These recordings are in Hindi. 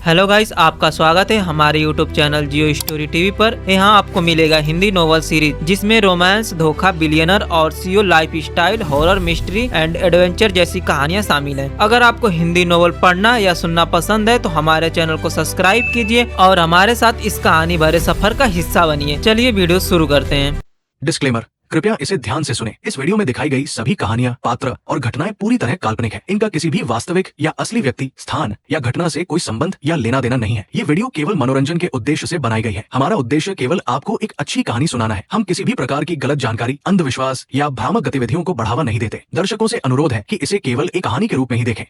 हेलो गाइस, आपका स्वागत है हमारे यूट्यूब चैनल जियो स्टोरी टीवी पर। यहाँ आपको मिलेगा हिंदी नोवेल सीरीज जिसमें रोमांस, धोखा, बिलियनर और CO life style, horror, mystery and adventure जैसी कहानियाँ शामिल हैं। अगर आपको हिंदी नोवेल पढ़ना या सुनना पसंद है तो हमारे चैनल को सब्सक्राइब कीजिए और हमारे साथ इस कहानी भरे सफर का हिस्सा बनिए। चलिए वीडियो शुरू करते हैं। डिस्क्लेमर, कृपया इसे ध्यान से सुनें। इस वीडियो में दिखाई गई सभी कहानियां, पात्र और घटनाएं पूरी तरह काल्पनिक हैं। इनका किसी भी वास्तविक या असली व्यक्ति, स्थान या घटना से कोई संबंध या लेना देना नहीं है। ये वीडियो केवल मनोरंजन के उद्देश्य से बनाई गई है। हमारा उद्देश्य केवल आपको एक अच्छी कहानी सुनाना है। हम किसी भी प्रकार की गलत जानकारी, अंधविश्वास या भ्रामक गतिविधियों को बढ़ावा नहीं देते। दर्शकों से अनुरोध है कि इसे केवल एक कहानी के रूप में ही देखें।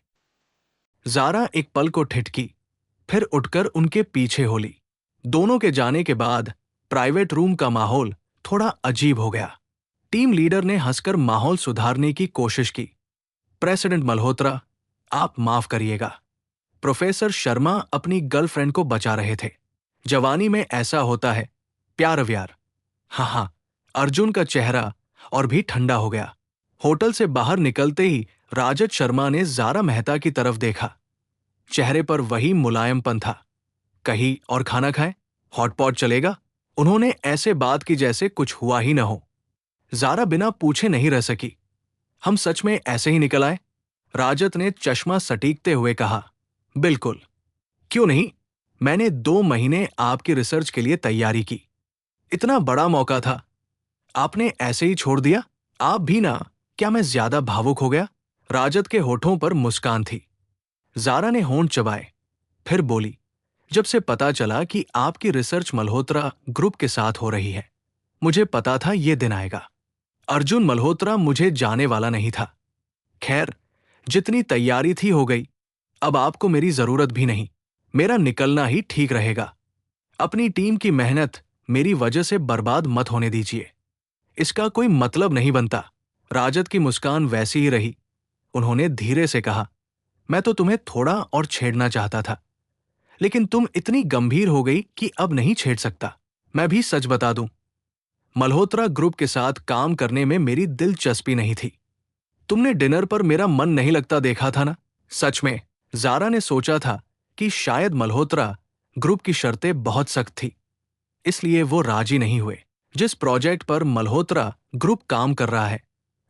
ज़ारा एक पल को ठिठकी, फिर उठकर उनके पीछे हो ली। दोनों के जाने के बाद प्राइवेट रूम का माहौल थोड़ा अजीब हो गया। टीम लीडर ने हंसकर माहौल सुधारने की कोशिश की। प्रेसिडेंट मल्होत्रा, आप माफ करिएगा। प्रोफेसर शर्मा अपनी गर्लफ्रेंड को बचा रहे थे। जवानी में ऐसा होता है, प्यार व्यार। हाँ, अर्जुन का चेहरा और भी ठंडा हो गया। होटल से बाहर निकलते ही राजत शर्मा ने ज़ारा मेहता की तरफ देखा। चेहरे पर वही मुलायमपन था। कहीं और खाना खाएं? हॉटपॉट चलेगा? उन्होंने ऐसे बात की जैसे कुछ हुआ ही न हो। ज़ारा बिना पूछे नहीं रह सकी। हम सच में ऐसे ही निकल आए? राजत ने चश्मा सटीकते हुए कहा। बिल्कुल, क्यों नहीं। मैंने 2 महीने आपकी रिसर्च के लिए तैयारी की। इतना बड़ा मौका था, आपने ऐसे ही छोड़ दिया? आप भी ना। क्या मैं ज्यादा भावुक हो गया? राजत के होठों पर मुस्कान थी। ज़ारा ने होंठ चबाए, फिर बोली, जब से पता चला कि आपकी रिसर्च मल्होत्रा ग्रुप के साथ हो रही है, मुझे पता था ये दिन आएगा। अर्जुन मल्होत्रा मुझे जाने वाला नहीं था। खैर, जितनी तैयारी थी हो गई। अब आपको मेरी जरूरत भी नहीं। मेरा निकलना ही ठीक रहेगा। अपनी टीम की मेहनत मेरी वजह से बर्बाद मत होने दीजिए। इसका कोई मतलब नहीं बनता। राजत की मुस्कान वैसी ही रही। उन्होंने धीरे से कहा, मैं तो तुम्हें थोड़ा और छेड़ना चाहता था, लेकिन तुम इतनी गंभीर हो गई कि अब नहीं छेड़ सकता। मैं भी सच बता दूं, मल्होत्रा ग्रुप के साथ काम करने में मेरी दिलचस्पी नहीं थी। तुमने डिनर पर मेरा मन नहीं लगता देखा था ना? सच में। ज़ारा ने सोचा था कि शायद मल्होत्रा ग्रुप की शर्तें बहुत सख्त थी, इसलिए वो राजी नहीं हुए। जिस प्रोजेक्ट पर मल्होत्रा ग्रुप काम कर रहा है,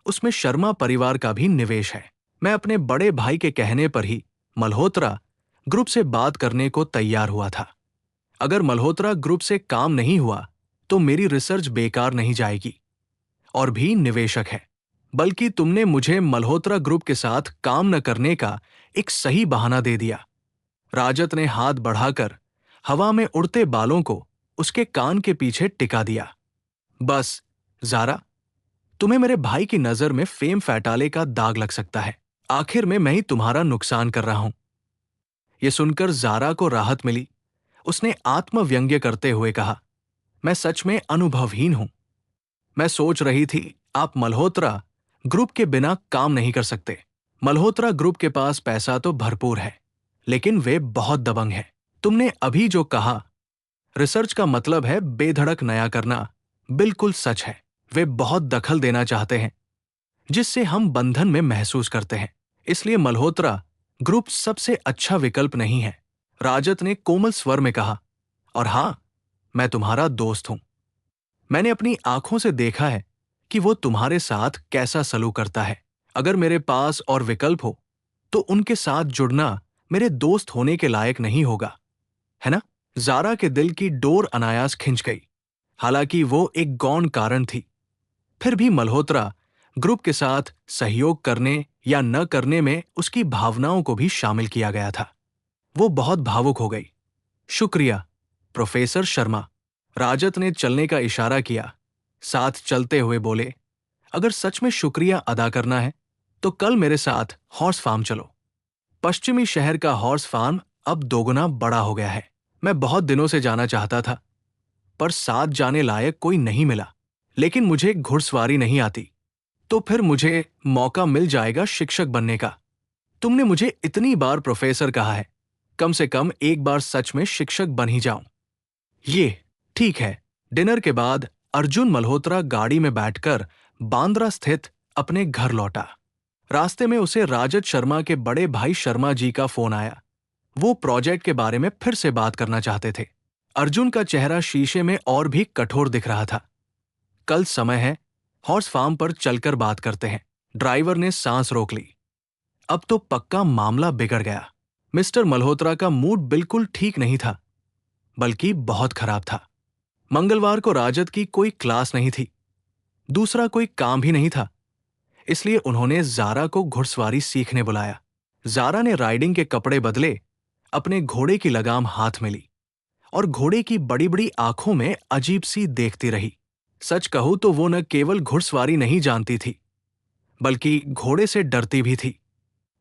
उसमें शर्मा परिवार का भी निवेश है। मैं अपने बड़े भाई के कहने पर ही मल्होत्रा ग्रुप से बात करने को तैयार हुआ था। अगर मल्होत्रा ग्रुप से काम नहीं हुआ तो मेरी रिसर्च बेकार नहीं जाएगी। और भी निवेशक है, बल्कि तुमने मुझे मल्होत्रा ग्रुप के साथ काम न करने का एक सही बहाना दे दिया। राजत ने हाथ बढ़ाकर हवा में उड़ते बालों को उसके कान के पीछे टिका दिया। बस ज़ारा, तुम्हें मेरे भाई की नजर में फेम फैटाले का दाग लग सकता है। आखिर में मैं ही तुम्हारा नुकसान कर रहा हूं। यह सुनकर ज़ारा को राहत मिली। उसने आत्मव्यंग्य करते हुए कहा, मैं सच में अनुभवहीन हूं। मैं सोच रही थी आप मल्होत्रा ग्रुप के बिना काम नहीं कर सकते। मल्होत्रा ग्रुप के पास पैसा तो भरपूर है, लेकिन वे बहुत दबंग हैं। तुमने अभी जो कहा, रिसर्च का मतलब है बेधड़क नया करना, बिल्कुल सच है। वे बहुत दखल देना चाहते हैं, जिससे हम बंधन में महसूस करते हैं। इसलिए मल्होत्रा ग्रुप सबसे अच्छा विकल्प नहीं है। राजत ने कोमल स्वर में कहा, और हां, मैं तुम्हारा दोस्त हूं। मैंने अपनी आंखों से देखा है कि वो तुम्हारे साथ कैसा सलूक करता है। अगर मेरे पास और विकल्प हो तो उनके साथ जुड़ना मेरे दोस्त होने के लायक नहीं होगा, है ना? ज़ारा के दिल की डोर अनायास खिंच गई। हालांकि वो एक गौण कारण थी, फिर भी मल्होत्रा ग्रुप के साथ सहयोग करने या न करने में उसकी भावनाओं को भी शामिल किया गया था। वो बहुत भावुक हो गई। शुक्रिया, प्रोफेसर शर्मा। राजत ने चलने का इशारा किया। साथ चलते हुए बोले, अगर सच में शुक्रिया अदा करना है तो कल मेरे साथ हॉर्स फार्म चलो। पश्चिमी शहर का हॉर्स फार्म अब दोगुना बड़ा हो गया है। मैं बहुत दिनों से जाना चाहता था, पर साथ जाने लायक कोई नहीं मिला। लेकिन मुझे घुड़सवारी नहीं आती, तो फिर मुझे मौका मिल जाएगा शिक्षक बनने का। तुमने मुझे इतनी बार प्रोफेसर कहा है, कम से कम एक बार सच में शिक्षक बन ही जाऊं। ये ठीक है। डिनर के बाद अर्जुन मल्होत्रा गाड़ी में बैठकर बांद्रा स्थित अपने घर लौटा। रास्ते में उसे राजत शर्मा के बड़े भाई शर्मा जी का फोन आया। वो प्रोजेक्ट के बारे में फिर से बात करना चाहते थे। अर्जुन का चेहरा शीशे में और भी कठोर दिख रहा था। कल समय है, हॉर्स फार्म पर चलकर बात करते हैं। ड्राइवर ने सांस रोक ली। अब तो पक्का मामला बिगड़ गया। मिस्टर मल्होत्रा का मूड बिल्कुल ठीक नहीं था, बल्कि बहुत खराब था। मंगलवार को राजद की कोई क्लास नहीं थी, दूसरा कोई काम भी नहीं था, इसलिए उन्होंने जारा को घुड़सवारी सीखने बुलाया। जारा ने राइडिंग के कपड़े बदले, अपने घोड़े की लगाम हाथ में ली और घोड़े की बड़ी बड़ी आंखों में अजीब सी देखती रही। सच कहूं तो वो न केवल घुड़सवारी नहीं जानती थी, बल्कि घोड़े से डरती भी थी।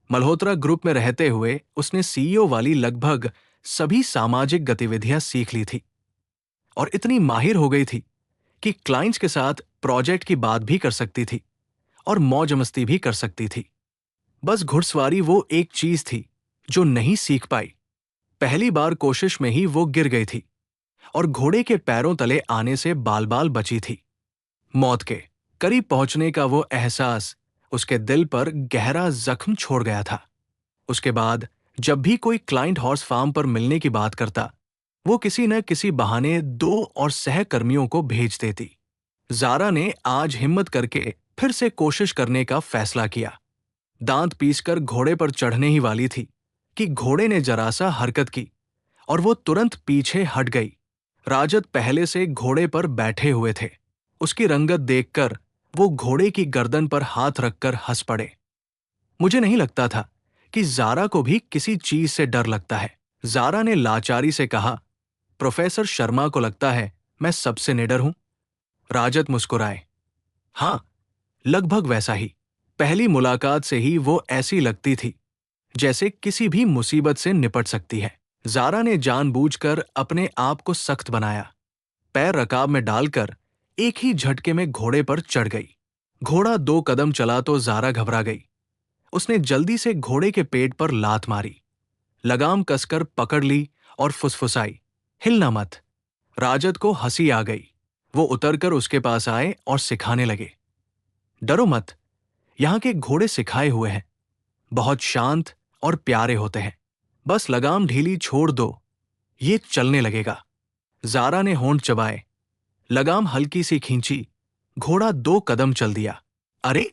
मल्होत्रा ग्रुप में रहते हुए उसने सीईओ वाली लगभग सभी सामाजिक गतिविधियां सीख ली थी और इतनी माहिर हो गई थी कि क्लाइंट्स के साथ प्रोजेक्ट की बात भी कर सकती थी और मौज मस्ती भी कर सकती थी। बस घुड़सवारी वो एक चीज थी जो नहीं सीख पाई। पहली बार कोशिश में ही वो गिर गई थी और घोड़े के पैरों तले आने से बाल बाल बची थी। मौत के करीब पहुंचने का वो एहसास उसके दिल पर गहरा जख्म छोड़ गया था। उसके बाद जब भी कोई क्लाइंट हॉर्स फार्म पर मिलने की बात करता, वो किसी न किसी बहाने 2 और सहकर्मियों को भेज देती। जारा ने आज हिम्मत करके फिर से कोशिश करने का फैसला किया। दांत पीसकर घोड़े पर चढ़ने ही वाली थी कि घोड़े ने जरा सा हरकत की और वो तुरंत पीछे हट गई। राजद पहले से घोड़े पर बैठे हुए थे। उसकी रंगत देखकर वो घोड़े की गर्दन पर हाथ रखकर हंस पड़े। मुझे नहीं लगता था कि जारा को भी किसी चीज से डर लगता है। जारा ने लाचारी से कहा, प्रोफेसर शर्मा को लगता है मैं सबसे निडर हूं। राजद मुस्कुराए। हां, लगभग वैसा ही। पहली मुलाकात से ही वो ऐसी लगती थी जैसे किसी भी मुसीबत से निपट सकती है। जारा ने जानबूझकर अपने आप को सख्त बनाया। पैर रकाब में डालकर एक ही झटके में घोड़े पर चढ़ गई। घोड़ा 2 कदम चला तो जारा घबरा गई। उसने जल्दी से घोड़े के पेट पर लात मारी, लगाम कसकर पकड़ ली और फुसफुसाई, हिलना मत। राजद को हंसी आ गई। वो उतरकर उसके पास आए और सिखाने लगे। डरो मत, यहां के घोड़े सिखाए हुए हैं, बहुत शांत और प्यारे होते हैं। बस लगाम ढीली छोड़ दो, ये चलने लगेगा। जारा ने होंठ चबाए, लगाम हल्की सी खींची, घोड़ा 2 कदम चल दिया। अरे,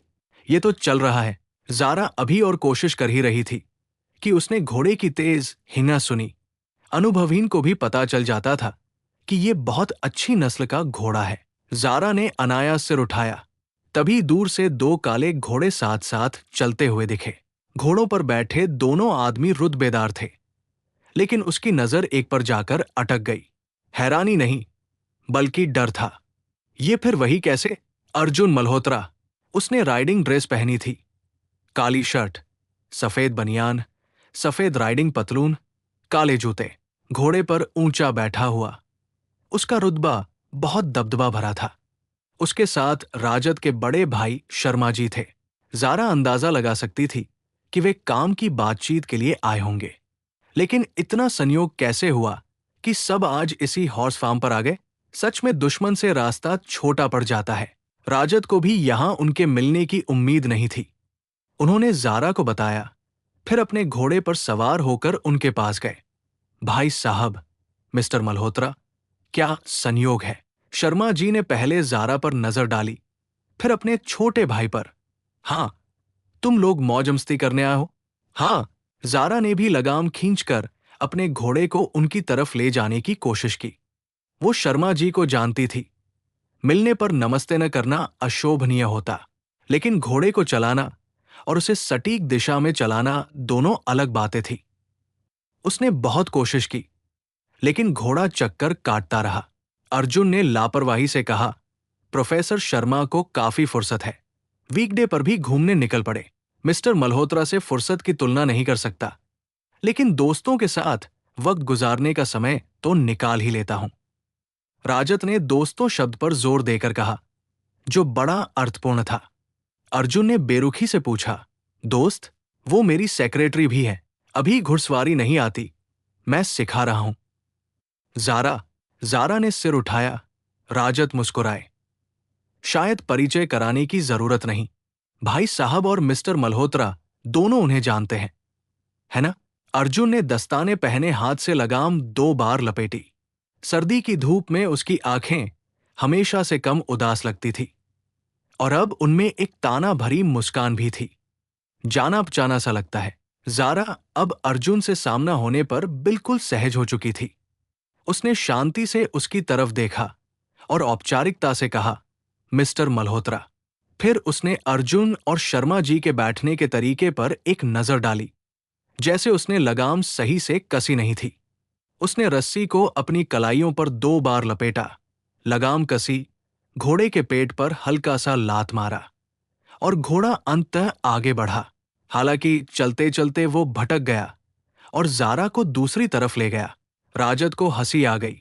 ये तो चल रहा है। जारा अभी और कोशिश कर ही रही थी कि उसने घोड़े की तेज हिना सुनी। अनुभवहीन को भी पता चल जाता था कि ये बहुत अच्छी नस्ल का घोड़ा है। जारा ने अनायास सिर उठाया, तभी दूर से 2 काले घोड़े साथ साथ चलते हुए दिखे। घोड़ों पर बैठे दोनों आदमी रुतबेदार थे, लेकिन उसकी नजर एक पर जाकर अटक गई। हैरानी नहीं, बल्कि डर था। ये फिर वही कैसे? अर्जुन मल्होत्रा। उसने राइडिंग ड्रेस पहनी थी, काली शर्ट, सफेद बनियान, सफेद राइडिंग पतलून, काले जूते। घोड़े पर ऊंचा बैठा हुआ, उसका रुतबा बहुत दबदबा भरा था। उसके साथ राजद के बड़े भाई शर्मा जी थे। जारा अंदाजा लगा सकती थी कि वे काम की बातचीत के लिए आए होंगे, लेकिन इतना संयोग कैसे हुआ कि सब आज इसी हॉर्स फार्म पर आ गए? सच में दुश्मन से रास्ता छोटा पड़ जाता है। राजद को भी यहां उनके मिलने की उम्मीद नहीं थी। उन्होंने जारा को बताया, फिर अपने घोड़े पर सवार होकर उनके पास गए। भाई साहब, मिस्टर मल्होत्रा, क्या संयोग है। शर्मा जी ने पहले जारा पर नजर डाली, फिर अपने छोटे भाई पर। हां, तुम लोग मौज मस्ती करने आए हो? हां। जारा ने भी लगाम खींचकर अपने घोड़े को उनकी तरफ ले जाने की कोशिश की। वो शर्मा जी को जानती थी, मिलने पर नमस्ते न करना अशोभनीय होता, लेकिन घोड़े को चलाना और उसे सटीक दिशा में चलाना दोनों अलग बातें थी। उसने बहुत कोशिश की, लेकिन घोड़ा चक्कर काटता रहा। अर्जुन ने लापरवाही से कहा, प्रोफेसर शर्मा को काफी फुर्सत है, वीकडे पर भी घूमने निकल पड़े। मिस्टर मल्होत्रा से फुर्सत की तुलना नहीं कर सकता, लेकिन दोस्तों के साथ वक्त गुजारने का समय तो निकाल ही लेता हूं। राजत ने दोस्तों शब्द पर जोर देकर कहा, जो बड़ा अर्थपूर्ण था। अर्जुन ने बेरुखी से पूछा, दोस्त? वो मेरी सेक्रेटरी भी है, अभी घुड़सवारी नहीं आती, मैं सिखा रहा हूं। जारा ने सिर उठाया। राजत मुस्कुराए, शायद परिचय कराने की जरूरत नहीं। भाई साहब और मिस्टर मल्होत्रा दोनों उन्हें जानते हैं, है ना? अर्जुन ने दस्ताने पहने हाथ से लगाम 2 बार लपेटी। सर्दी की धूप में उसकी आंखें हमेशा से कम उदास लगती थी और अब उनमें एक ताना भरी मुस्कान भी थी। जाना पहचाना सा लगता है। जारा अब अर्जुन से सामना होने पर बिल्कुल सहज हो चुकी थी। उसने शांति से उसकी तरफ देखा और औपचारिकता से कहा, मिस्टर मल्होत्रा। फिर उसने अर्जुन और शर्मा जी के बैठने के तरीके पर एक नजर डाली, जैसे उसने लगाम सही से कसी नहीं थी। उसने रस्सी को अपनी कलाइयों पर 2 बार लपेटा, लगाम कसी, घोड़े के पेट पर हल्का सा लात मारा और घोड़ा अंततः आगे बढ़ा। हालांकि चलते चलते वो भटक गया और जारा को दूसरी तरफ ले गया। राजद को हंसी आ गई।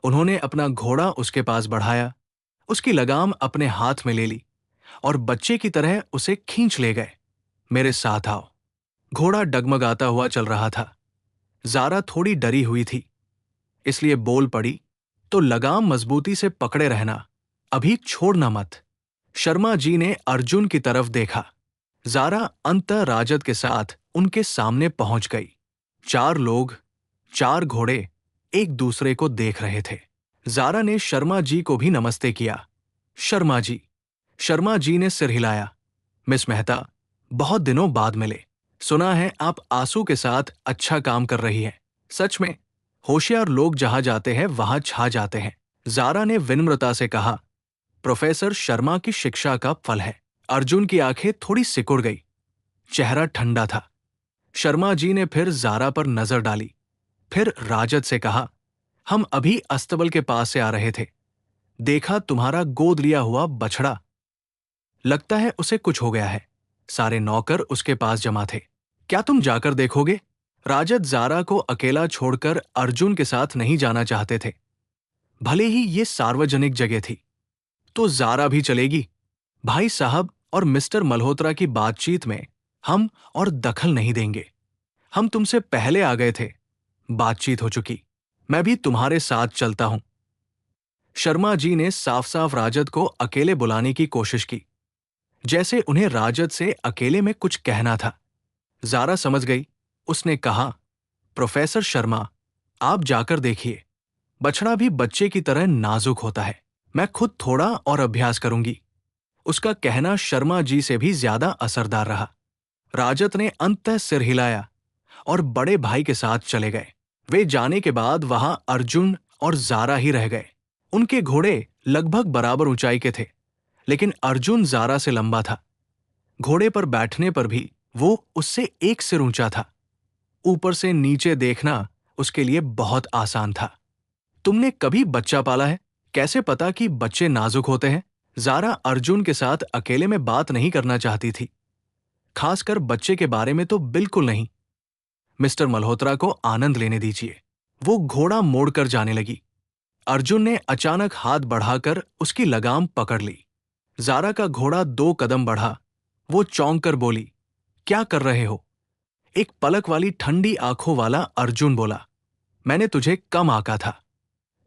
उन्होंने अपना घोड़ा उसके पास बढ़ाया, उसकी लगाम अपने हाथ में ले ली और बच्चे की तरह उसे खींच ले गए। मेरे साथ आओ। घोड़ा डगमगाता हुआ चल रहा था। जारा थोड़ी डरी हुई थी, इसलिए बोल पड़ी, तो लगाम मजबूती से पकड़े रहना, अभी छोड़ना मत। शर्मा जी ने अर्जुन की तरफ देखा। जारा अंततः राजद के साथ उनके सामने पहुंच गई। 4 लोग, 4 घोड़े एक दूसरे को देख रहे थे। जारा ने शर्मा जी को भी नमस्ते किया। शर्मा जी। शर्मा जी ने सिर हिलाया। मिस मेहता, बहुत दिनों बाद मिले। सुना है आप आंसू के साथ अच्छा काम कर रही हैं। सच में होशियार लोग जहां जाते हैं वहां छा जाते हैं। जारा ने विनम्रता से कहा, प्रोफेसर शर्मा की शिक्षा का फल है। अर्जुन की आंखें थोड़ी सिकुड़ गई, चेहरा ठंडा था। शर्मा जी ने फिर जारा पर नजर डाली, फिर राजद से कहा, हम अभी अस्तबल के पास से आ रहे थे। देखा तुम्हारा गोद लिया हुआ बछड़ा। लगता है उसे कुछ हो गया है। सारे नौकर उसके पास जमा थे। क्या तुम जाकर देखोगे? राजद जारा को अकेला छोड़कर अर्जुन के साथ नहीं जाना चाहते थे। भले ही ये सार्वजनिक जगह थी, तो जारा भी चलेगी। भाई साहब और मिस्टर मल्होत्रा की बातचीत में हम और दखल नहीं देंगे। हम तुमसे पहले आ गए थे, बातचीत हो चुकी। मैं भी तुम्हारे साथ चलता हूं। शर्मा जी ने साफ साफ राजद को अकेले बुलाने की कोशिश की, जैसे उन्हें राजद से अकेले में कुछ कहना था। जारा समझ गई। उसने कहा, प्रोफेसर शर्मा, आप जाकर देखिए। बछड़ा भी बच्चे की तरह नाजुक होता है। मैं खुद थोड़ा और अभ्यास करूंगी। उसका कहना शर्मा जी से भी ज्यादा असरदार रहा। राजद ने अंततः सिर हिलाया और बड़े भाई के साथ चले गए। वे जाने के बाद वहां अर्जुन और जारा ही रह गए। उनके घोड़े लगभग बराबर ऊंचाई के थे, लेकिन अर्जुन जारा से लंबा था। घोड़े पर बैठने पर भी वो उससे एक सिर ऊंचा था। ऊपर से नीचे देखना उसके लिए बहुत आसान था। तुमने कभी बच्चा पाला है? कैसे पता कि बच्चे नाजुक होते हैं? जारा अर्जुन के साथ अकेले में बात नहीं करना चाहती थी, खासकर बच्चे के बारे में तो बिल्कुल नहीं। मिस्टर मल्होत्रा को आनंद लेने दीजिए। वो घोड़ा मोड़कर जाने लगी। अर्जुन ने अचानक हाथ बढ़ाकर उसकी लगाम पकड़ ली। जारा का घोड़ा 2 कदम बढ़ा। वो चौंक कर बोली, क्या कर रहे हो? एक पलक वाली ठंडी आंखों वाला अर्जुन बोला, मैंने तुझे कम आंका था।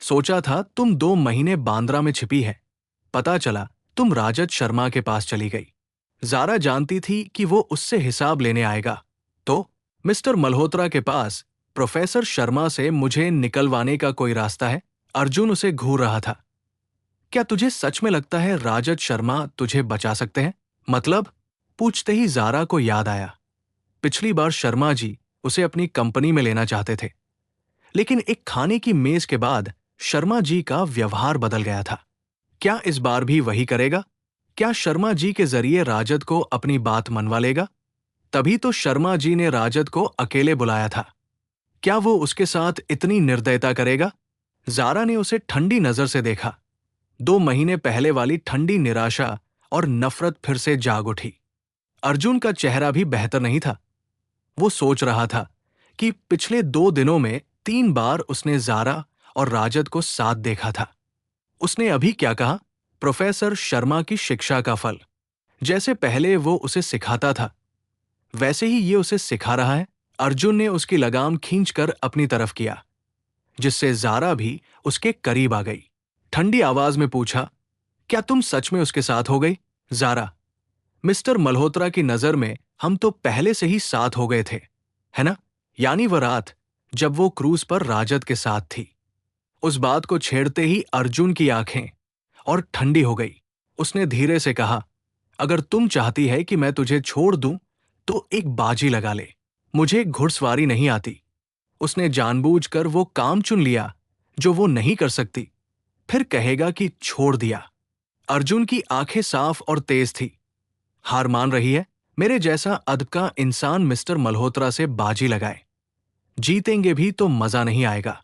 सोचा था तुम 2 महीने बांद्रा में छिपी है। पता चला तुम राजद शर्मा के पास चली गई। जारा जानती थी कि वो उससे हिसाब लेने आएगा। तो मिस्टर मल्होत्रा के पास प्रोफेसर शर्मा से मुझे निकलवाने का कोई रास्ता है? अर्जुन उसे घूर रहा था। क्या तुझे सच में लगता है राजद शर्मा तुझे बचा सकते हैं? मतलब? पूछते ही जारा को याद आया, पिछली बार शर्मा जी उसे अपनी कंपनी में लेना चाहते थे, लेकिन एक खाने की मेज के बाद शर्मा जी का व्यवहार बदल गया था। क्या इस बार भी वही करेगा? क्या शर्मा जी के जरिए राजद को अपनी बात मनवा लेगा? तभी तो शर्मा जी ने राजद को अकेले बुलाया था। क्या वो उसके साथ इतनी निर्दयता करेगा? जारा ने उसे ठंडी नजर से देखा। 2 महीने पहले वाली ठंडी निराशा और नफरत फिर से जाग उठी। अर्जुन का चेहरा भी बेहतर नहीं था। वो सोच रहा था कि पिछले 2 दिनों में 3 बार उसने जारा और राजद को साथ देखा था। उसने अभी क्या कहा? प्रोफेसर शर्मा की शिक्षा का फल। जैसे पहले वो उसे सिखाता था, वैसे ही ये उसे सिखा रहा है। अर्जुन ने उसकी लगाम खींचकर अपनी तरफ किया, जिससे जारा भी उसके करीब आ गई। ठंडी आवाज में पूछा, क्या तुम सच में उसके साथ हो गई? जारा, मिस्टर मल्होत्रा की नजर में हम तो पहले से ही साथ हो गए थे, है ना? यानी वह रात जब वो क्रूज पर राजद के साथ थी। उस बात को छेड़ते ही अर्जुन की आंखें और ठंडी हो गई। उसने धीरे से कहा, अगर तुम चाहती है कि मैं तुझे छोड़ दूं तो एक बाजी लगा ले। मुझे घुड़सवारी नहीं आती। उसने जानबूझकर वो काम चुन लिया जो वो नहीं कर सकती, फिर कहेगा कि छोड़ दिया। अर्जुन की आंखें साफ और तेज थी। हार मान रही है? मेरे जैसा अदब का इंसान मिस्टर मल्होत्रा से बाजी लगाए। जीतेंगे भी तो मजा नहीं आएगा।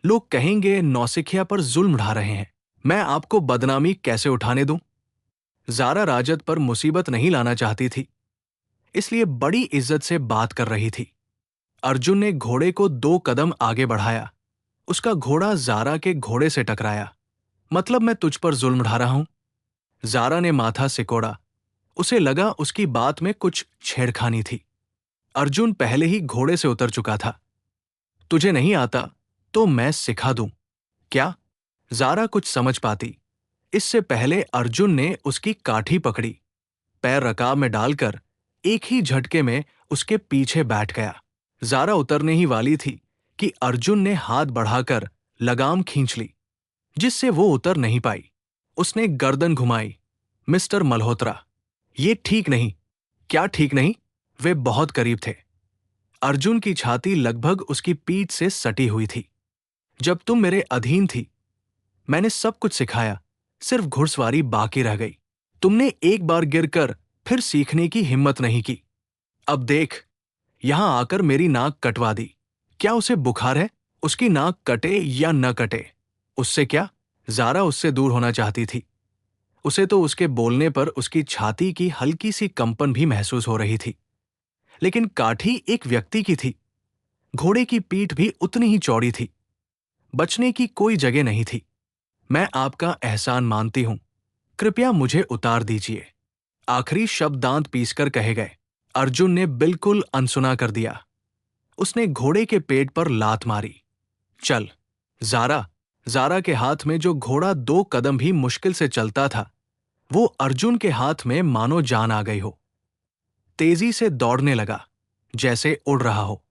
लोग कहेंगे नौसिखिया पर जुल्म ढा रहे हैं। मैं आपको बदनामी कैसे उठाने दूं? ज़ारा राजद पर मुसीबत नहीं लाना चाहती थी, इसलिए बड़ी इज्जत से बात कर रही थी। अर्जुन ने घोड़े को 2 कदम आगे बढ़ाया। उसका घोड़ा ज़ारा के घोड़े से टकराया। मतलब मैं तुझ पर जुल्म ढा रहा हूं? ज़ारा ने माथा सिकोड़ा। उसे लगा उसकी बात में कुछ छेड़खानी थी। अर्जुन पहले ही घोड़े से उतर चुका था। तुझे नहीं आता तो मैं सिखा दूं क्या? ज़ारा कुछ समझ पाती इससे पहले अर्जुन ने उसकी काठी पकड़ी, पैर रकाब में डालकर एक ही झटके में उसके पीछे बैठ गया। ज़ारा उतरने ही वाली थी कि अर्जुन ने हाथ बढ़ाकर लगाम खींच ली, जिससे वो उतर नहीं पाई। उसने गर्दन घुमाई। मिस्टर मल्होत्रा, ये ठीक नहीं। क्या ठीक नहीं? वे बहुत करीब थे। अर्जुन की छाती लगभग उसकी पीठ से सटी हुई थी। जब तुम मेरे अधीन थी, मैंने सब कुछ सिखाया, सिर्फ घुड़सवारी बाकी रह गई। तुमने एक बार गिरकर फिर सीखने की हिम्मत नहीं की। अब देख, यहां आकर मेरी नाक कटवा दी। क्या उसे बुखार है? उसकी नाक कटे या न कटे, उससे क्या? ज़ारा उससे दूर होना चाहती थी। उसे तो उसके बोलने पर उसकी छाती की हल्की सी कंपन भी महसूस हो रही थी। लेकिन काठी एक व्यक्ति की थी। घोड़े की पीठ भी उतनी ही चौड़ी थी। बचने की कोई जगह नहीं थी। मैं आपका एहसान मानती हूं, कृपया मुझे उतार दीजिए। आखिरी शब्द दांत पीसकर कहे गए। अर्जुन ने बिल्कुल अनसुना कर दिया। उसने घोड़े के पेट पर लात मारी। चल ज़ारा। ज़ारा के हाथ में जो घोड़ा 2 कदम भी मुश्किल से चलता था, वो अर्जुन के हाथ में मानो जान आ गई हो। तेजी से दौड़ने लगा, जैसे उड़ रहा हो।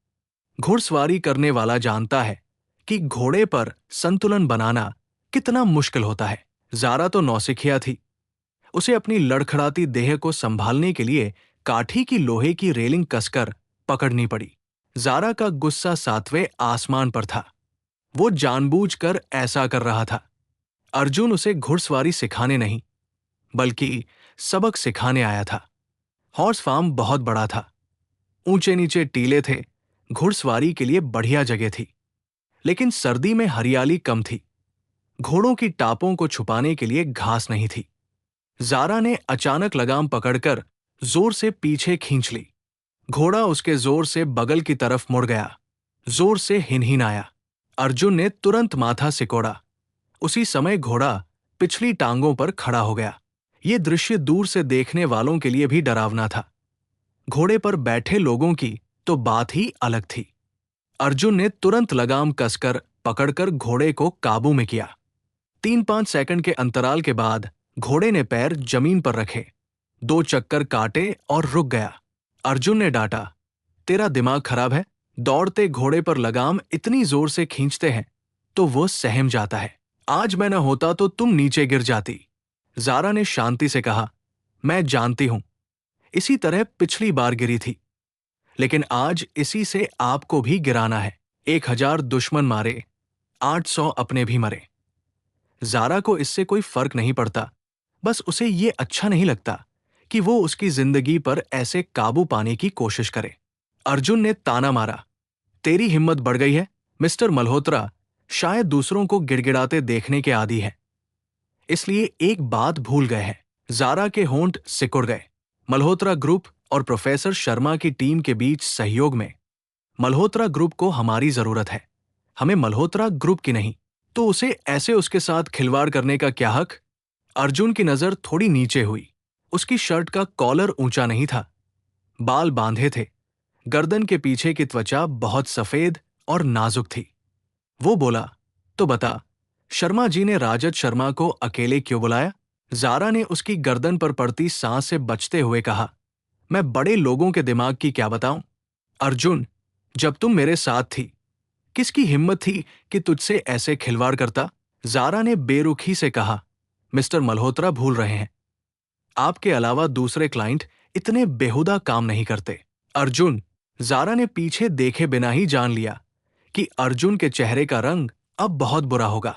घुड़सवारी करने वाला जानता है कि घोड़े पर संतुलन बनाना कितना मुश्किल होता है। ज़ारा तो नौसिखिया थी। उसे अपनी लड़खड़ाती देह को संभालने के लिए काठी की लोहे की रेलिंग कसकर पकड़नी पड़ी। ज़ारा का गुस्सा 7वें आसमान पर था। वो जानबूझकर ऐसा कर रहा था। अर्जुन उसे घुड़सवारी सिखाने नहीं, बल्कि सबक सिखाने आया था। हॉर्स फार्म बहुत बड़ा था। ऊंचे नीचे टीले थे। घुड़सवारी के लिए बढ़िया जगह थी, लेकिन सर्दी में हरियाली कम थी। घोड़ों की टापों को छुपाने के लिए घास नहीं थी। ज़ारा ने अचानक लगाम पकड़कर जोर से पीछे खींच ली। घोड़ा उसके जोर से बगल की तरफ मुड़ गया। जोर से हिनहिनाया। अर्जुन ने तुरंत माथा सिकोड़ा। उसी समय घोड़ा पिछली टांगों पर खड़ा हो गया। ये दृश्य दूर से देखने वालों के लिए भी डरावना था। घोड़े पर बैठे लोगों की तो बात ही अलग थी। अर्जुन ने तुरंत लगाम कसकर पकड़कर घोड़े को काबू में किया। 3-5 सेकंड के अंतराल के बाद घोड़े ने पैर जमीन पर रखे, 2 चक्कर काटे और रुक गया। अर्जुन ने डांटा, तेरा दिमाग खराब है? दौड़ते घोड़े पर लगाम इतनी जोर से खींचते हैं तो वो सहम जाता है। आज मैं न होता तो तुम नीचे गिर जाती। ज़ारा ने शांति से कहा, मैं जानती हूं, इसी तरह पिछली बार गिरी थी, लेकिन आज इसी से आपको भी गिराना है। 1000 दुश्मन मारे, 800 अपने भी मरे। ज़ारा को इससे कोई फर्क नहीं पड़ता, बस उसे ये अच्छा नहीं लगता कि वो उसकी जिंदगी पर ऐसे काबू पाने की कोशिश करे। अर्जुन ने ताना मारा, तेरी हिम्मत बढ़ गई है। मिस्टर मल्होत्रा शायद दूसरों को गिड़गिड़ाते देखने के आदी है, इसलिए एक बात भूल गए हैं। ज़ारा के होंठ सिकुड़ गए। मल्होत्रा ग्रुप और प्रोफेसर शर्मा की टीम के बीच सहयोग में मल्होत्रा ग्रुप को हमारी जरूरत है, हमें मल्होत्रा ग्रुप की नहीं। तो उसे ऐसे उसके साथ खिलवाड़ करने का क्या हक? अर्जुन की नजर थोड़ी नीचे हुई। उसकी शर्ट का कॉलर ऊंचा नहीं था, बाल बांधे थे, गर्दन के पीछे की त्वचा बहुत सफेद और नाजुक थी। वो बोला, तो बता, शर्मा जी ने राजद शर्मा को अकेले क्यों बुलाया? ज़ारा ने उसकी गर्दन पर पड़ती सांस से बचते हुए कहा, मैं बड़े लोगों के दिमाग की क्या बताऊं? अर्जुन, जब तुम मेरे साथ थी, किसकी हिम्मत थी कि तुझसे ऐसे खिलवाड़ करता? जारा ने बेरुखी से कहा। मिस्टर मल्होत्रा भूल रहे हैं, आपके अलावा दूसरे क्लाइंट इतने बेहुदा काम नहीं करते। अर्जुन। जारा ने पीछे देखे बिना ही जान लिया कि अर्जुन के चेहरे का रंग अब बहुत बुरा होगा।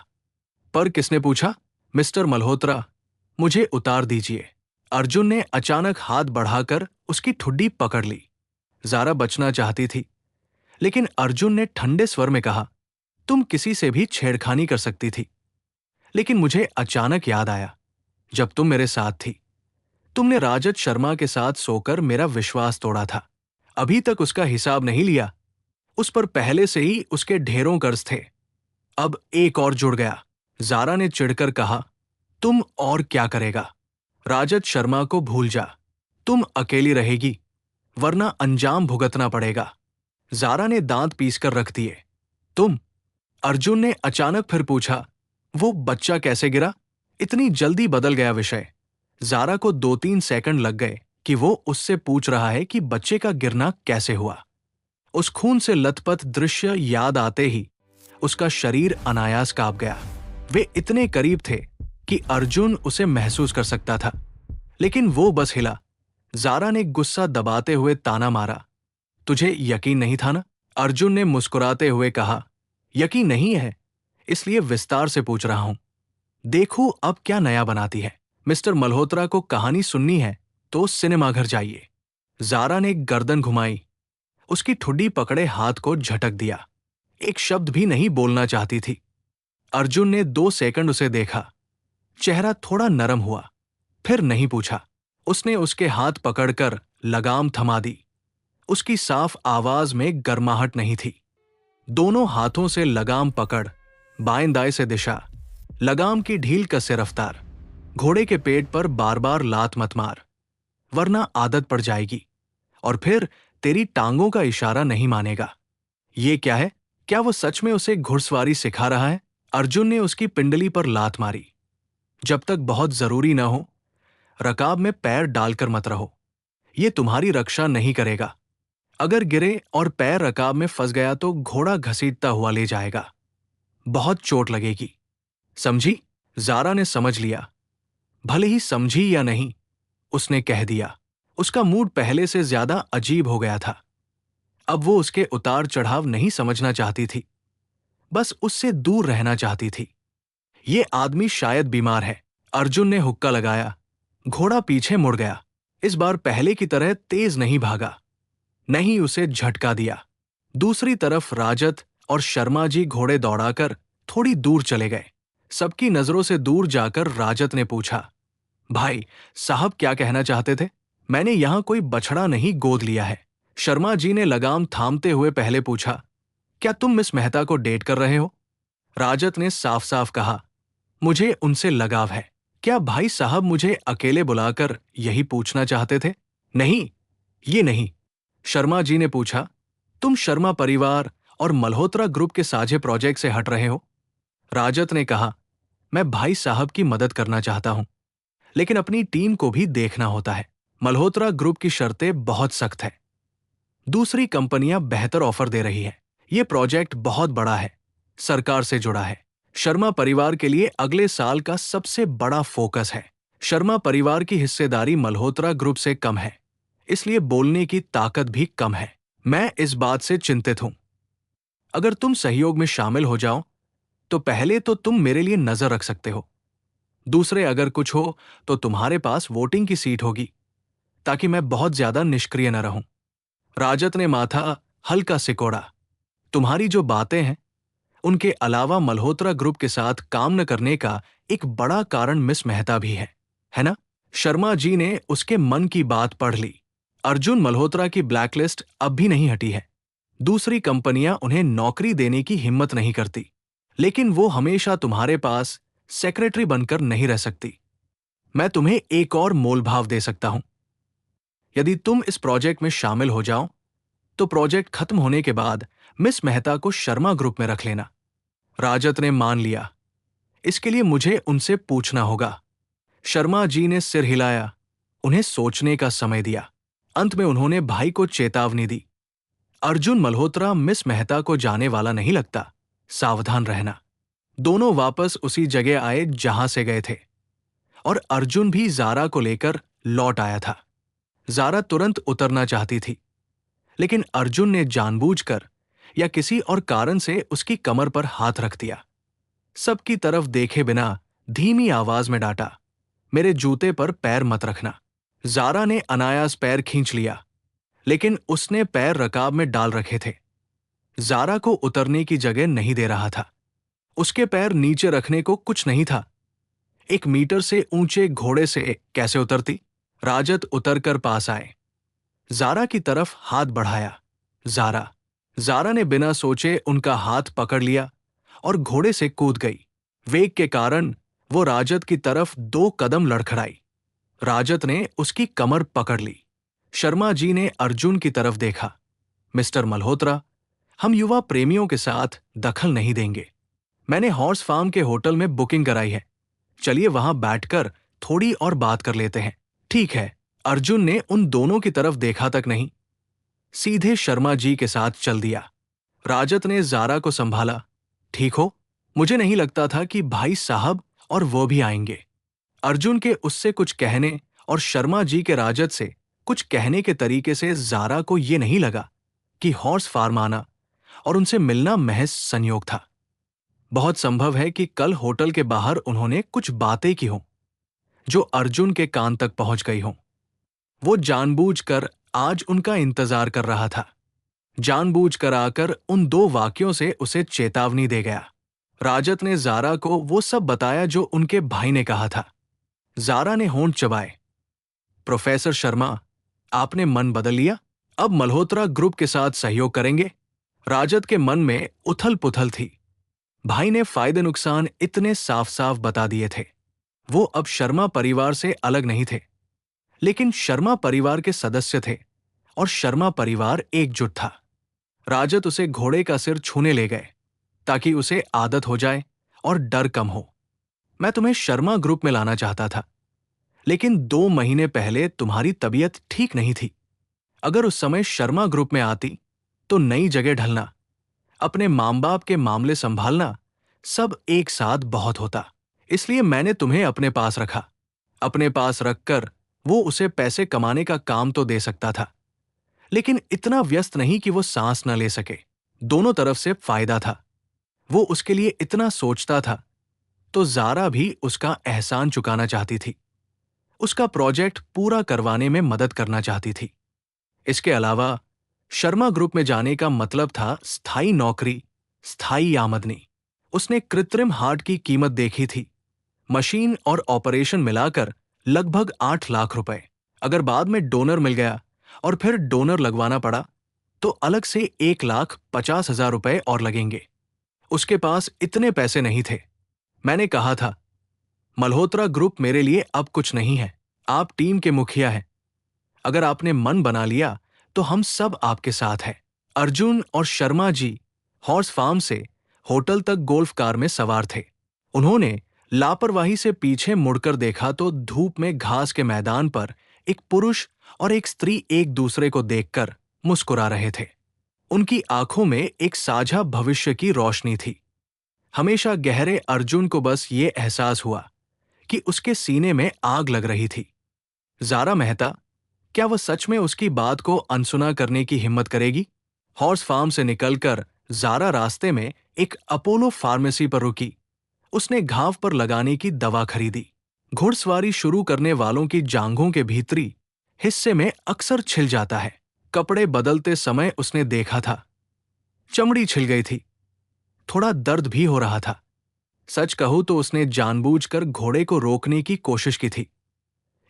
पर किसने पूछा? मिस्टर मल्होत्रा, मुझे उतार दीजिए। अर्जुन ने अचानक हाथ बढ़ाकर उसकी ठुड्डी पकड़ ली। जारा बचना चाहती थी, लेकिन अर्जुन ने ठंडे स्वर में कहा, तुम किसी से भी छेड़खानी कर सकती थी, लेकिन मुझे अचानक याद आया, जब तुम मेरे साथ थी, तुमने राजत शर्मा के साथ सोकर मेरा विश्वास तोड़ा था। अभी तक उसका हिसाब नहीं लिया। उस पर पहले से ही उसके ढेरों कर्ज थे। अब एक और जुड़ गया। जारा ने चिढ़कर कहा, तुम और क्या करेगा? राजत शर्मा को भूल जा। तुम अकेली रहेगी, वरना अंजाम भुगतना पड़ेगा। जारा ने दांत पीसकर रख दिए। तुम? अर्जुन ने अचानक फिर पूछा। वो बच्चा कैसे गिरा? इतनी जल्दी बदल गया विषय। जारा को 2-3 सेकंड लग गए कि वो उससे पूछ रहा है कि बच्चे का गिरना कैसे हुआ। उस खून से लथपथ दृश्य याद आते ही उसका शरीर अनायास कांप गया। वे इतने करीब थे कि अर्जुन उसे महसूस कर सकता था, लेकिन वो बस हिला। जारा ने गुस्सा दबाते हुए ताना मारा, तुझे यकीन नहीं था ना? अर्जुन ने मुस्कुराते हुए कहा, यकीन नहीं है, इसलिए विस्तार से पूछ रहा हूं। देखो अब क्या नया बनाती है। मिस्टर मल्होत्रा को कहानी सुननी है तो सिनेमाघर जाइए। जारा ने गर्दन घुमाई, उसकी ठुड्डी पकड़े हाथ को झटक दिया। एक शब्द भी नहीं बोलना चाहती थी। अर्जुन ने 2 सेकंड उसे देखा। चेहरा थोड़ा नरम हुआ, फिर नहीं पूछा। उसने उसके हाथ पकड़कर लगाम थमा दी। उसकी साफ आवाज में गर्माहट नहीं थी। दोनों हाथों से लगाम पकड़, बाएं दाएं से दिशा, लगाम की ढील कसे रफ्तार। घोड़े के पेट पर बार बार लात मत मार, वरना आदत पड़ जाएगी और फिर तेरी टांगों का इशारा नहीं मानेगा। ये क्या है? क्या वो सच में उसे घुड़सवारी सिखा रहा है? अर्जुन ने उसकी पिंडली पर लात मारी। जब तक बहुत जरूरी न हो, रकाब में पैर डालकर मत रहो। ये तुम्हारी रक्षा नहीं करेगा। अगर गिरे और पैर रकाब में फंस गया तो घोड़ा घसीटता हुआ ले जाएगा, बहुत चोट लगेगी। समझी? जारा ने समझ लिया। भले ही समझी या नहीं, उसने कह दिया। उसका मूड पहले से ज्यादा अजीब हो गया था। अब वो उसके उतार चढ़ाव नहीं समझना चाहती थी, बस उससे दूर रहना चाहती थी। ये आदमी शायद बीमार है। अर्जुन ने हुक्का लगाया। घोड़ा पीछे मुड़ गया। इस बार पहले की तरह तेज नहीं भागा, नहीं उसे झटका दिया। दूसरी तरफ राजत और शर्मा जी घोड़े दौड़ाकर थोड़ी दूर चले गए। सबकी नजरों से दूर जाकर राजत ने पूछा, भाई साहब क्या कहना चाहते थे? मैंने यहां कोई बछड़ा नहीं गोद लिया है। शर्मा जी ने लगाम थामते हुए पहले पूछा, क्या तुम मिस मेहता को डेट कर रहे हो? राजत ने साफ साफ कहा, मुझे उनसे लगाव है। क्या भाई साहब मुझे अकेले बुलाकर यही पूछना चाहते थे? नहीं, ये नहीं। शर्मा जी ने पूछा, तुम शर्मा परिवार और मल्होत्रा ग्रुप के साझे प्रोजेक्ट से हट रहे हो? राजत ने कहा, मैं भाई साहब की मदद करना चाहता हूं, लेकिन अपनी टीम को भी देखना होता है। मल्होत्रा ग्रुप की शर्तें बहुत सख्त है। दूसरी कंपनियां बेहतर ऑफर दे रही हैं। ये प्रोजेक्ट बहुत बड़ा है, सरकार से जुड़ा है। शर्मा परिवार के लिए अगले साल का सबसे बड़ा फोकस है। शर्मा परिवार की हिस्सेदारी मल्होत्रा ग्रुप से कम है, इसलिए बोलने की ताकत भी कम है। मैं इस बात से चिंतित हूं। अगर तुम सहयोग में शामिल हो जाओ तो पहले तो तुम मेरे लिए नजर रख सकते हो, दूसरे अगर कुछ हो तो तुम्हारे पास वोटिंग की सीट होगी, ताकि मैं बहुत ज्यादा निष्क्रिय न रहूं। राजत ने माथा हल्का सिकोड़ा। तुम्हारी जो बातें हैं, उनके अलावा मल्होत्रा ग्रुप के साथ काम न करने का एक बड़ा कारण मिस मेहता भी है ना? शर्मा जी ने उसके मन की बात पढ़ ली। अर्जुन मल्होत्रा की ब्लैकलिस्ट अब भी नहीं हटी है। दूसरी कंपनियां उन्हें नौकरी देने की हिम्मत नहीं करती, लेकिन वो हमेशा तुम्हारे पास सेक्रेटरी बनकर नहीं रह सकती। मैं तुम्हें एक और मोलभाव दे सकता हूं। यदि तुम इस प्रोजेक्ट में शामिल हो जाओ तो प्रोजेक्ट खत्म होने के बाद मिस मेहता को शर्मा ग्रुप में रख लेना। राजत ने मान लिया। इसके लिए मुझे उनसे पूछना होगा। शर्मा जी ने सिर हिलाया, उन्हें सोचने का समय दिया। अंत में उन्होंने भाई को चेतावनी दी, अर्जुन मल्होत्रा मिस मेहता को जाने वाला नहीं लगता, सावधान रहना। दोनों वापस उसी जगह आए जहां से गए थे, और अर्जुन भी जारा को लेकर लौट आया था। जारा तुरंत उतरना चाहती थी, लेकिन अर्जुन ने जानबूझकर या किसी और कारण से उसकी कमर पर हाथ रख दिया। सबकी तरफ देखे बिना धीमी आवाज में डांटा, मेरे जूते पर पैर मत रखना। जारा ने अनायास पैर खींच लिया, लेकिन उसने पैर रकाब में डाल रखे थे। जारा को उतरने की जगह नहीं दे रहा था। उसके पैर नीचे रखने को कुछ नहीं था। 1 मीटर से ऊंचे घोड़े से कैसे उतरती? राजत उतरकर पास आए, जारा की तरफ हाथ बढ़ाया। जारा ने बिना सोचे उनका हाथ पकड़ लिया और घोड़े से कूद गई। वेग के कारण वो राजत की तरफ 2 कदम लड़खड़ाई। राजत ने उसकी कमर पकड़ ली। शर्मा जी ने अर्जुन की तरफ देखा, मिस्टर मल्होत्रा, हम युवा प्रेमियों के साथ दखल नहीं देंगे। मैंने हॉर्स फार्म के होटल में बुकिंग कराई है, चलिए वहां बैठकर थोड़ी और बात कर लेते हैं। ठीक है। अर्जुन ने उन दोनों की तरफ देखा तक नहीं, सीधे शर्मा जी के साथ चल दिया। राजत ने जारा को संभाला, ठीक हो? मुझे नहीं लगता था कि भाई साहब और वो भी आएंगे। अर्जुन के उससे कुछ कहने और शर्मा जी के राजत से कुछ कहने के तरीके से जारा को ये नहीं लगा कि हॉर्स फार्म आना और उनसे मिलना महज संयोग था। बहुत संभव है कि कल होटल के बाहर उन्होंने कुछ बातें की हों जो अर्जुन के कान तक पहुंच गई हों। वो जानबूझकर आज उनका इंतजार कर रहा था, जानबूझकर आकर उन 2 वाक्यों से उसे चेतावनी दे गया। राजत ने जारा को वो सब बताया जो उनके भाई ने कहा था। जारा ने होंठ चबाए, प्रोफेसर शर्मा, आपने मन बदल लिया? अब मल्होत्रा ग्रुप के साथ सहयोग करेंगे? राजत के मन में उथल पुथल थी। भाई ने फायदे नुकसान इतने साफ साफ बता दिए थे। वो अब शर्मा परिवार से अलग नहीं थे, लेकिन शर्मा परिवार के सदस्य थे और शर्मा परिवार एकजुट था। राजत उसे घोड़े का सिर छूने ले गए ताकि उसे आदत हो जाए और डर कम हो। मैं तुम्हें शर्मा ग्रुप में लाना चाहता था, लेकिन 2 महीने पहले तुम्हारी तबीयत ठीक नहीं थी। अगर उस समय शर्मा ग्रुप में आती तो नई जगह ढलना, अपने मां बाप के मामले संभालना, सब एक साथ बहुत होता। इसलिए मैंने तुम्हें अपने पास रखा। अपने पास रखकर वो उसे पैसे कमाने का काम तो दे सकता था, लेकिन इतना व्यस्त नहीं कि वो सांस न ले सके। दोनों तरफ से फायदा था। वो उसके लिए इतना सोचता था तो जारा भी उसका एहसान चुकाना चाहती थी, उसका प्रोजेक्ट पूरा करवाने में मदद करना चाहती थी। इसके अलावा शर्मा ग्रुप में जाने का मतलब था स्थायी नौकरी, स्थायी आमदनी। उसने कृत्रिम हार्ट की कीमत देखी थी, मशीन और ऑपरेशन मिलाकर लगभग 8 लाख रुपए। अगर बाद में डोनर मिल गया और फिर डोनर लगवाना पड़ा तो अलग से 1,50,000 रुपए और लगेंगे। उसके पास इतने पैसे नहीं थे। मैंने कहा था, मल्होत्रा ग्रुप मेरे लिए अब कुछ नहीं है, आप टीम के मुखिया हैं। अगर आपने मन बना लिया तो हम सब आपके साथ हैं। अर्जुन और शर्मा जी हॉर्स फार्म से होटल तक गोल्फ कार में सवार थे। उन्होंने लापरवाही से पीछे मुड़कर देखा तो धूप में घास के मैदान पर एक पुरुष और एक स्त्री एक दूसरे को देखकर मुस्कुरा रहे थे। उनकी आंखों में एक साझा भविष्य की रोशनी थी। हमेशा गहरे अर्जुन को बस ये एहसास हुआ कि उसके सीने में आग लग रही थी। जारा मेहता, क्या वह सच में उसकी बात को अनसुना करने की हिम्मत करेगी? हॉर्स फार्म से निकलकर जारा रास्ते में एक अपोलो फार्मेसी पर रुकी। उसने घाव पर लगाने की दवा खरीदी। घुड़सवारी शुरू करने वालों की जांघों के भीतरी हिस्से में अक्सर छिल जाता है। कपड़े बदलते समय उसने देखा था, चमड़ी छिल गई थी, थोड़ा दर्द भी हो रहा था। सच कहूं तो उसने जानबूझकर घोड़े को रोकने की कोशिश की थी,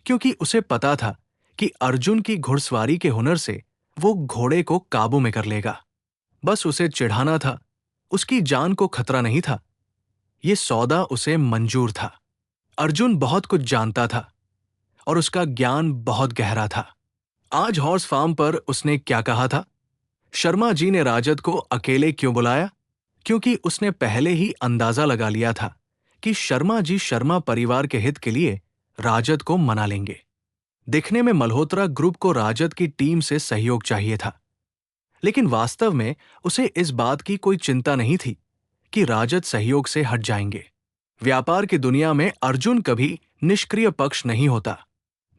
क्योंकि उसे पता था कि अर्जुन की घुड़सवारी के हुनर से वो घोड़े को काबू में कर लेगा। बस उसे चिढ़ाना था, उसकी जान को खतरा नहीं था। ये सौदा उसे मंजूर था। अर्जुन बहुत कुछ जानता था और उसका ज्ञान बहुत गहरा था। आज हॉर्स फार्म पर उसने क्या कहा था? शर्मा जी ने राजत को अकेले क्यों बुलाया? क्योंकि उसने पहले ही अंदाजा लगा लिया था कि शर्मा जी शर्मा परिवार के हित के लिए राजत को मना लेंगे। दिखने में मल्होत्रा ग्रुप को राजत की टीम से सहयोग चाहिए था, लेकिन वास्तव में उसे इस बात की कोई चिंता नहीं थी कि राजद सहयोग से हट जाएंगे। व्यापार की दुनिया में अर्जुन कभी निष्क्रिय पक्ष नहीं होता।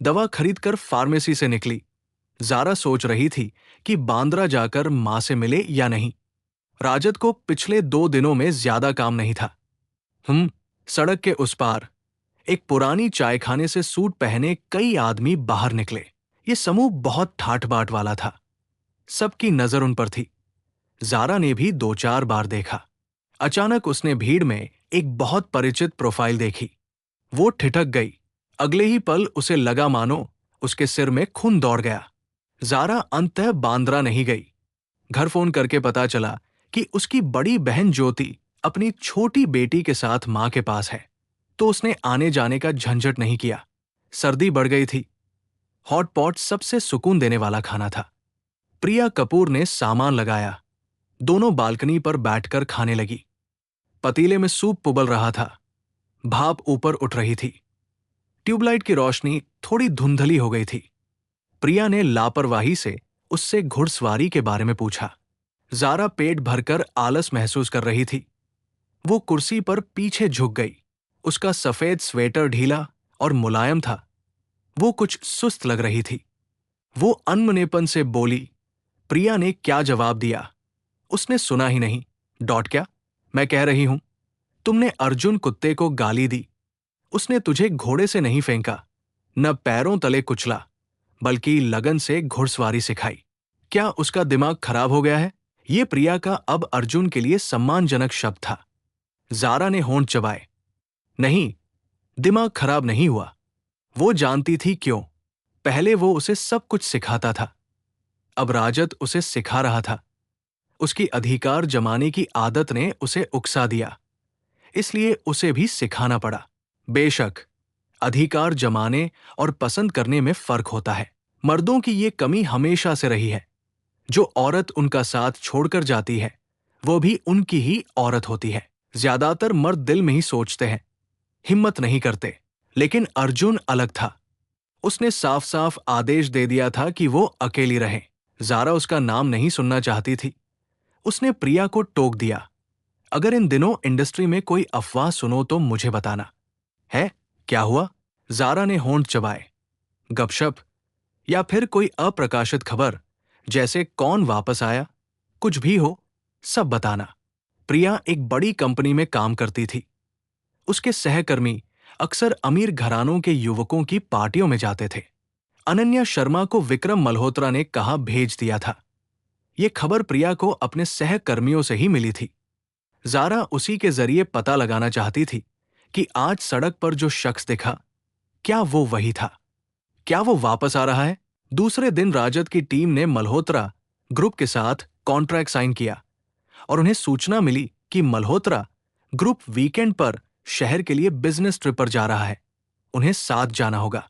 दवा खरीदकर फार्मेसी से निकली। जारा सोच रही थी कि बांद्रा जाकर मां से मिले या नहीं। राजद को पिछले 2 दिनों में ज्यादा काम नहीं था। सड़क के उस पार एक पुरानी चायखाने से सूट पहने कई आदमी बाहर निकले। ये समूह बहुत ठाठ बाट वाला था। सबकी नजर उन पर थी। जारा ने भी 2-4 बार देखा। अचानक उसने भीड़ में एक बहुत परिचित प्रोफाइल देखी। वो ठिठक गई। अगले ही पल उसे लगा मानो उसके सिर में खून दौड़ गया। जारा अंततः बांद्रा नहीं गई। घर फोन करके पता चला कि उसकी बड़ी बहन ज्योति अपनी छोटी बेटी के साथ मां के पास है, तो उसने आने जाने का झंझट नहीं किया। सर्दी बढ़ गई थी। हॉट पॉट सबसे सुकून देने वाला खाना था। प्रिया कपूर ने सामान लगाया। दोनों बालकनी पर बैठकर खाने लगी। पतीले में सूप उबल रहा था। भाप ऊपर उठ रही थी। ट्यूबलाइट की रोशनी थोड़ी धुंधली हो गई थी। प्रिया ने लापरवाही से उससे घुड़सवारी के बारे में पूछा। जारा पेट भरकर आलस महसूस कर रही थी। वो कुर्सी पर पीछे झुक गई। उसका सफेद स्वेटर ढीला और मुलायम था। वो कुछ सुस्त लग रही थी। वो अनमनेपन से बोली। प्रिया ने क्या जवाब दिया उसने सुना ही नहीं। क्या मैं कह रही हूं, तुमने अर्जुन कुत्ते को गाली दी। उसने तुझे घोड़े से नहीं फेंका, न पैरों तले कुचला, बल्कि लगन से घुड़सवारी सिखाई। क्या उसका दिमाग खराब हो गया है? ये प्रिया का अब अर्जुन के लिए सम्मानजनक शब्द था। जारा ने होंठ चबाए। नहीं, दिमाग खराब नहीं हुआ। वो जानती थी क्यों। पहले वो उसे सब कुछ सिखाता था। अब राजद उसे सिखा रहा था। उसकी अधिकार जमाने की आदत ने उसे उकसा दिया, इसलिए उसे भी सिखाना पड़ा। बेशक अधिकार जमाने और पसंद करने में फर्क होता है। मर्दों की ये कमी हमेशा से रही है। जो औरत उनका साथ छोड़कर जाती है वो भी उनकी ही औरत होती है। ज्यादातर मर्द दिल में ही सोचते हैं, हिम्मत नहीं करते। लेकिन अर्जुन अलग था। उसने साफ साफ आदेश दे दिया था कि वो अकेली रहे। जारा उसका नाम नहीं सुनना चाहती थी। उसने प्रिया को टोक दिया। अगर इन दिनों इंडस्ट्री में कोई अफवाह सुनो तो मुझे बताना। है? क्या हुआ? जारा ने होंठ चबाए। गपशप या फिर कोई अप्रकाशित खबर, जैसे कौन वापस आया, कुछ भी हो, सब बताना। प्रिया एक बड़ी कंपनी में काम करती थी। उसके सहकर्मी अक्सर अमीर घरानों के युवकों की पार्टियों में जाते थे। अनन्या शर्मा को विक्रम मल्होत्रा ने कहा भेज दिया था। ये खबर प्रिया को अपने सहकर्मियों से ही मिली थी। जारा उसी के जरिए पता लगाना चाहती थी कि आज सड़क पर जो शख्स दिखा, क्या वो वही था? क्या वो वापस आ रहा है? दूसरे दिन राजद की टीम ने मल्होत्रा ग्रुप के साथ कॉन्ट्रैक्ट साइन किया और उन्हें सूचना मिली कि मल्होत्रा ग्रुप वीकेंड पर शहर के लिए बिजनेस ट्रिप पर जा रहा है। उन्हें साथ जाना होगा।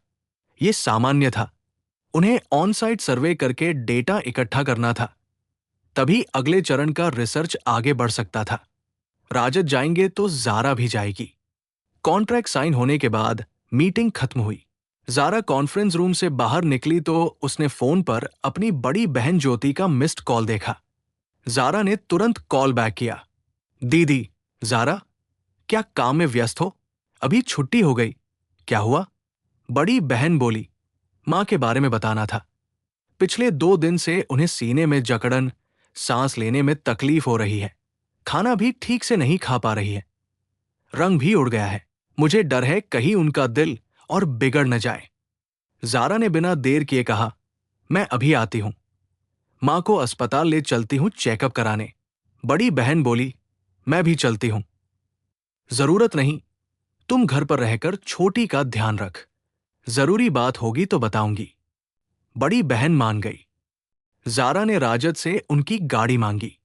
ये सामान्य था। उन्हें ऑन साइट सर्वे करके डेटा इकट्ठा करना था। तभी अगले चरण का रिसर्च आगे बढ़ सकता था। राजद जाएंगे तो जारा भी जाएगी। कॉन्ट्रैक्ट साइन होने के बाद मीटिंग खत्म हुई। जारा कॉन्फ्रेंस रूम से बाहर निकली तो उसने फोन पर अपनी बड़ी बहन ज्योति का मिस्ड कॉल देखा। जारा ने तुरंत कॉल बैक किया। दीदी, जारा, क्या काम में व्यस्त हो? अभी छुट्टी हो गई। क्या हुआ? बड़ी बहन बोली। मां के बारे में बताना था। पिछले 2 दिन से उन्हें सीने में जकड़न, सांस लेने में तकलीफ हो रही है। खाना भी ठीक से नहीं खा पा रही है। रंग भी उड़ गया है। मुझे डर है कहीं उनका दिल और बिगड़ न जाए। जारा ने बिना देर किए कहा, मैं अभी आती हूं। मां को अस्पताल ले चलती हूं चेकअप कराने। बड़ी बहन बोली, मैं भी चलती हूं। जरूरत नहीं, तुम घर पर रहकर छोटी का ध्यान रख। जरूरी बात होगी तो बताऊंगी। बड़ी बहन मान गई। जारा ने राजद से उनकी गाड़ी मांगी।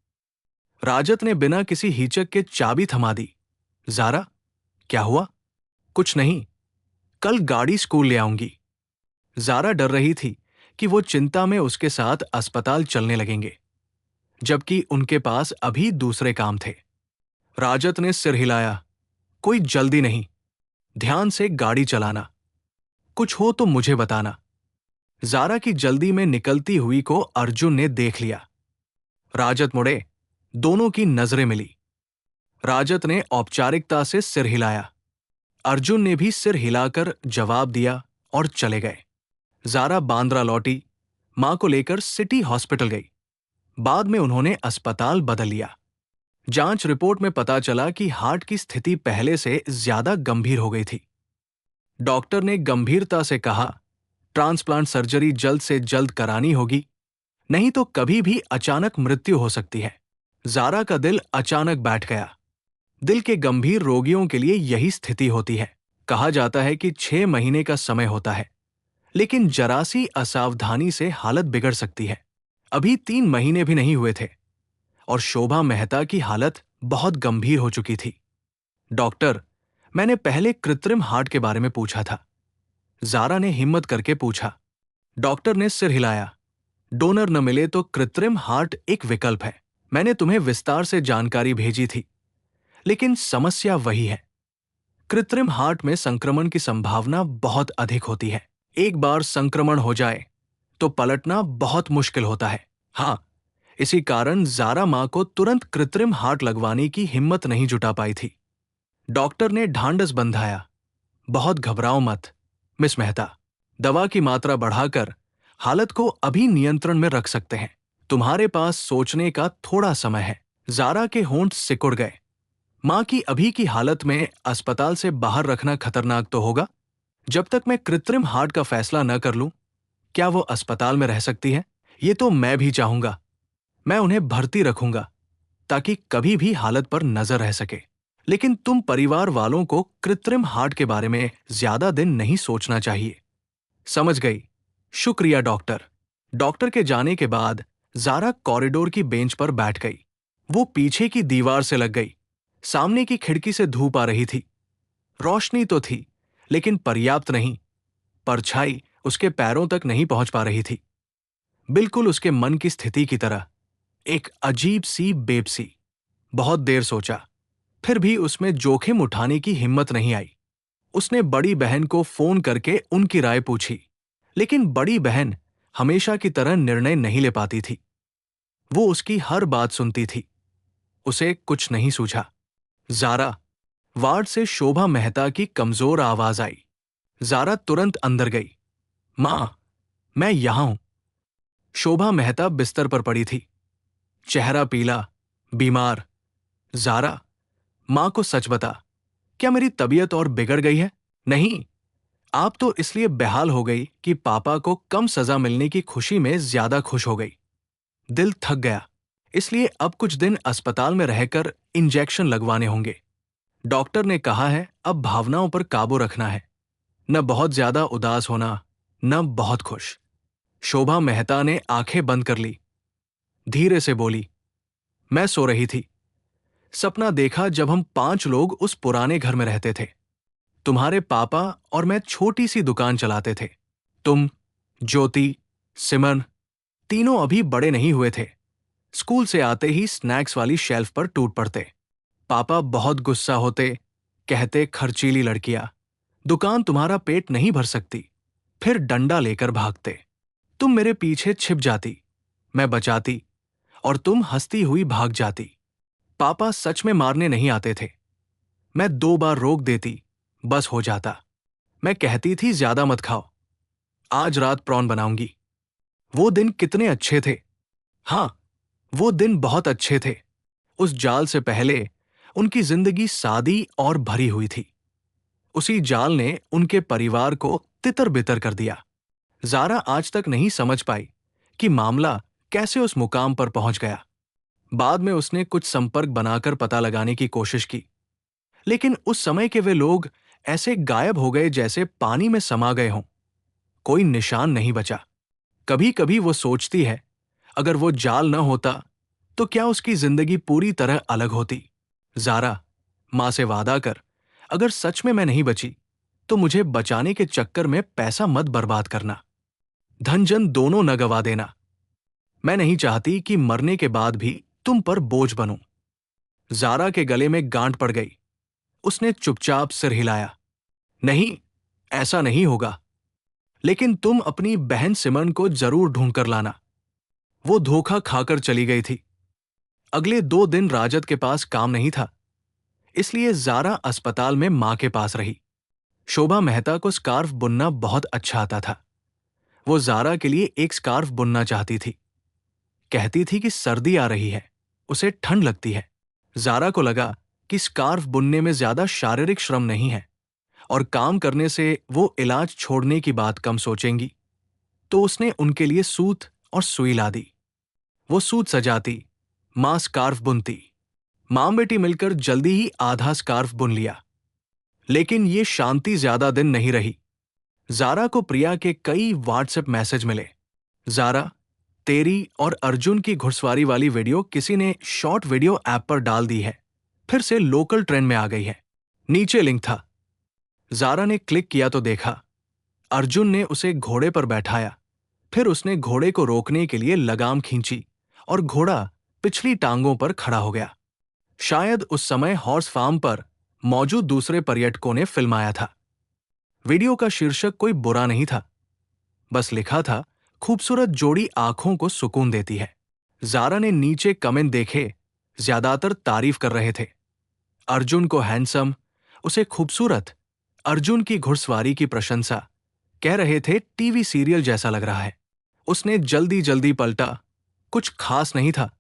राजद ने बिना किसी हिचक के चाबी थमा दी। जारा, क्या हुआ? कुछ नहीं, कल गाड़ी स्कूल ले आऊंगी। जारा डर रही थी कि वो चिंता में उसके साथ अस्पताल चलने लगेंगे, जबकि उनके पास अभी दूसरे काम थे। राजद ने सिर हिलाया। कोई जल्दी नहीं, ध्यान से गाड़ी चलाना। कुछ हो तो मुझे बताना। जारा की जल्दी में निकलती हुई को अर्जुन ने देख लिया। राजत मुड़े। दोनों की नजरें मिली। राजत ने औपचारिकता से सिर हिलाया। अर्जुन ने भी सिर हिलाकर जवाब दिया और चले गए। जारा बांद्रा लौटी, मां को लेकर सिटी हॉस्पिटल गई। बाद में उन्होंने अस्पताल बदल लिया। जांच रिपोर्ट में पता चला कि हार्ट की स्थिति पहले से ज्यादा गंभीर हो गई थी। डॉक्टर ने गंभीरता से कहा, ट्रांसप्लांट सर्जरी जल्द से जल्द करानी होगी, नहीं तो कभी भी अचानक मृत्यु हो सकती है। जारा का दिल अचानक बैठ गया। दिल के गंभीर रोगियों के लिए यही स्थिति होती है। कहा जाता है कि 6 महीने का समय होता है, लेकिन जरा सी असावधानी से हालत बिगड़ सकती है। अभी 3 महीने भी नहीं हुए थे और शोभा मेहता की हालत बहुत गंभीर हो चुकी थी। डॉक्टर, मैंने पहले कृत्रिम हार्ट के बारे में पूछा था। जारा ने हिम्मत करके पूछा। डॉक्टर ने सिर हिलाया। डोनर न मिले तो कृत्रिम हार्ट एक विकल्प है। मैंने तुम्हें विस्तार से जानकारी भेजी थी, लेकिन समस्या वही है। कृत्रिम हार्ट में संक्रमण की संभावना बहुत अधिक होती है। एक बार संक्रमण हो जाए तो पलटना बहुत मुश्किल होता है। हाँ, इसी कारण जारा मां को तुरंत कृत्रिम हार्ट लगवाने की हिम्मत नहीं जुटा पाई थी। डॉक्टर ने ढांढस बंधाया। बहुत घबराओ मत मिस मेहता, दवा की मात्रा बढ़ाकर हालत को अभी नियंत्रण में रख सकते हैं। तुम्हारे पास सोचने का थोड़ा समय है। जारा के होंठ सिकुड़ गए। मां की अभी की हालत में अस्पताल से बाहर रखना खतरनाक तो होगा। जब तक मैं कृत्रिम हार्ट का फैसला न कर लूं, क्या वो अस्पताल में रह सकती है? ये तो मैं भी चाहूंगा। मैं उन्हें भर्ती रखूंगा ताकि कभी भी हालत पर नजर रह सके। लेकिन तुम परिवार वालों को कृत्रिम हार्ट के बारे में ज्यादा दिन नहीं सोचना चाहिए। समझ गई, शुक्रिया डॉक्टर। डॉक्टर के जाने के बाद जारा कॉरिडोर की बेंच पर बैठ गई। वो पीछे की दीवार से लग गई। सामने की खिड़की से धूप आ रही थी। रोशनी तो थी, लेकिन पर्याप्त नहीं। परछाई उसके पैरों तक नहीं पहुंच पा रही थी। बिल्कुल उसके मन की स्थिति की तरह, एक अजीब सी बेबसी। बहुत देर सोचा, फिर भी उसमें जोखिम उठाने की हिम्मत नहीं आई। उसने बड़ी बहन को फोन करके उनकी राय पूछी, लेकिन बड़ी बहन हमेशा की तरह निर्णय नहीं ले पाती थी। वो उसकी हर बात सुनती थी। उसे कुछ नहीं सूझा। जारा, वार्ड से शोभा मेहता की कमजोर आवाज आई। जारा तुरंत अंदर गई। मां, मैं यहां हूं। शोभा मेहता बिस्तर पर पड़ी थी, चेहरा पीला, बीमार। जारा, मां को सच बता, क्या मेरी तबीयत और बिगड़ गई है? नहीं, आप तो इसलिए बेहाल हो गई कि पापा को कम सजा मिलने की खुशी में ज्यादा खुश हो गई। दिल थक गया, इसलिए अब कुछ दिन अस्पताल में रहकर इंजेक्शन लगवाने होंगे। डॉक्टर ने कहा है अब भावनाओं पर काबू रखना है, न बहुत ज्यादा उदास होना, न बहुत खुश। शोभा मेहता ने आंखें बंद कर ली। धीरे से बोली, मैं सो रही थी। सपना देखा जब हम 5 लोग उस पुराने घर में रहते थे। तुम्हारे पापा और मैं छोटी सी दुकान चलाते थे। तुम, ज्योति, सिमन, तीनों अभी बड़े नहीं हुए थे। स्कूल से आते ही स्नैक्स वाली शेल्फ पर टूट पड़ते। पापा बहुत गुस्सा होते, कहते खर्चीली लड़कियां, दुकान तुम्हारा पेट नहीं भर सकती। फिर डंडा लेकर भागते। तुम मेरे पीछे छिप जाती, मैं बचाती, और तुम हंसती हुई भाग जाती। पापा सच में मारने नहीं आते थे। मैं 2 बार रोक देती, बस हो जाता। मैं कहती थी ज्यादा मत खाओ, आज रात प्रॉन बनाऊंगी। वो दिन कितने अच्छे थे। हां, वो दिन बहुत अच्छे थे। उस जाल से पहले उनकी जिंदगी सादी और भरी हुई थी। उसी जाल ने उनके परिवार को तितर बितर कर दिया। जारा आज तक नहीं समझ पाई कि मामला कैसे उस मुकाम पर पहुंच गया। बाद में उसने कुछ संपर्क बनाकर पता लगाने की कोशिश की, लेकिन उस समय के वे लोग ऐसे गायब हो गए जैसे पानी में समा गए हों। कोई निशान नहीं बचा। कभी कभी वो सोचती है, अगर वो जाल न होता तो क्या उसकी जिंदगी पूरी तरह अलग होती। जारा, मां से वादा कर, अगर सच में मैं नहीं बची तो मुझे बचाने के चक्कर में पैसा मत बर्बाद करना। धन जन दोनों न गवा देना। मैं नहीं चाहती कि मरने के बाद भी तुम पर बोझ बनूं। जारा के गले में गांठ पड़ गई। उसने चुपचाप सिर हिलाया। नहीं, ऐसा नहीं होगा। लेकिन तुम अपनी बहन सिमन को जरूर ढूंढ कर लाना। वो धोखा खाकर चली गई थी। अगले 2 दिन राजद के पास काम नहीं था, इसलिए जारा अस्पताल में मां के पास रही। शोभा मेहता को स्कार्फ बुनना बहुत अच्छा आता था। वो जारा के लिए एक स्कार्फ बुनना चाहती थी। कहती थी कि सर्दी आ रही है, उसे ठंड लगती है। जारा को लगा कि स्कार्फ बुनने में ज्यादा शारीरिक श्रम नहीं है और काम करने से वो इलाज छोड़ने की बात कम सोचेंगी, तो उसने उनके लिए सूत और सुई ला दी। वो सूत सजाती, मां स्कार्फ बुनती। मां बेटी मिलकर जल्दी ही आधा स्कार्फ बुन लिया। लेकिन ये शांति ज्यादा दिन नहीं रही। जारा को प्रिया के कई व्हाट्सएप मैसेज मिले। जारा, तेरी और अर्जुन की घुड़सवारी वाली वीडियो किसी ने शॉर्ट वीडियो ऐप पर डाल दी है, फिर से लोकल ट्रेंड में आ गई है। नीचे लिंक था। जारा ने क्लिक किया तो देखा अर्जुन ने उसे घोड़े पर बैठाया, फिर उसने घोड़े को रोकने के लिए लगाम खींची और घोड़ा पिछली टांगों पर खड़ा हो गया। शायद उस समय हॉर्स फार्म पर मौजूद दूसरे पर्यटकों ने फिल्माया था। वीडियो का शीर्षक कोई बुरा नहीं था, बस लिखा था, खूबसूरत जोड़ी आंखों को सुकून देती है। जारा ने नीचे कमेंट देखे, ज्यादातर तारीफ कर रहे थे। अर्जुन को हैंडसम, उसे खूबसूरत, अर्जुन की घुड़सवारी की प्रशंसा, कह रहे थे टीवी सीरियल जैसा लग रहा है। उसने जल्दी जल्दी पलटा, कुछ खास नहीं था,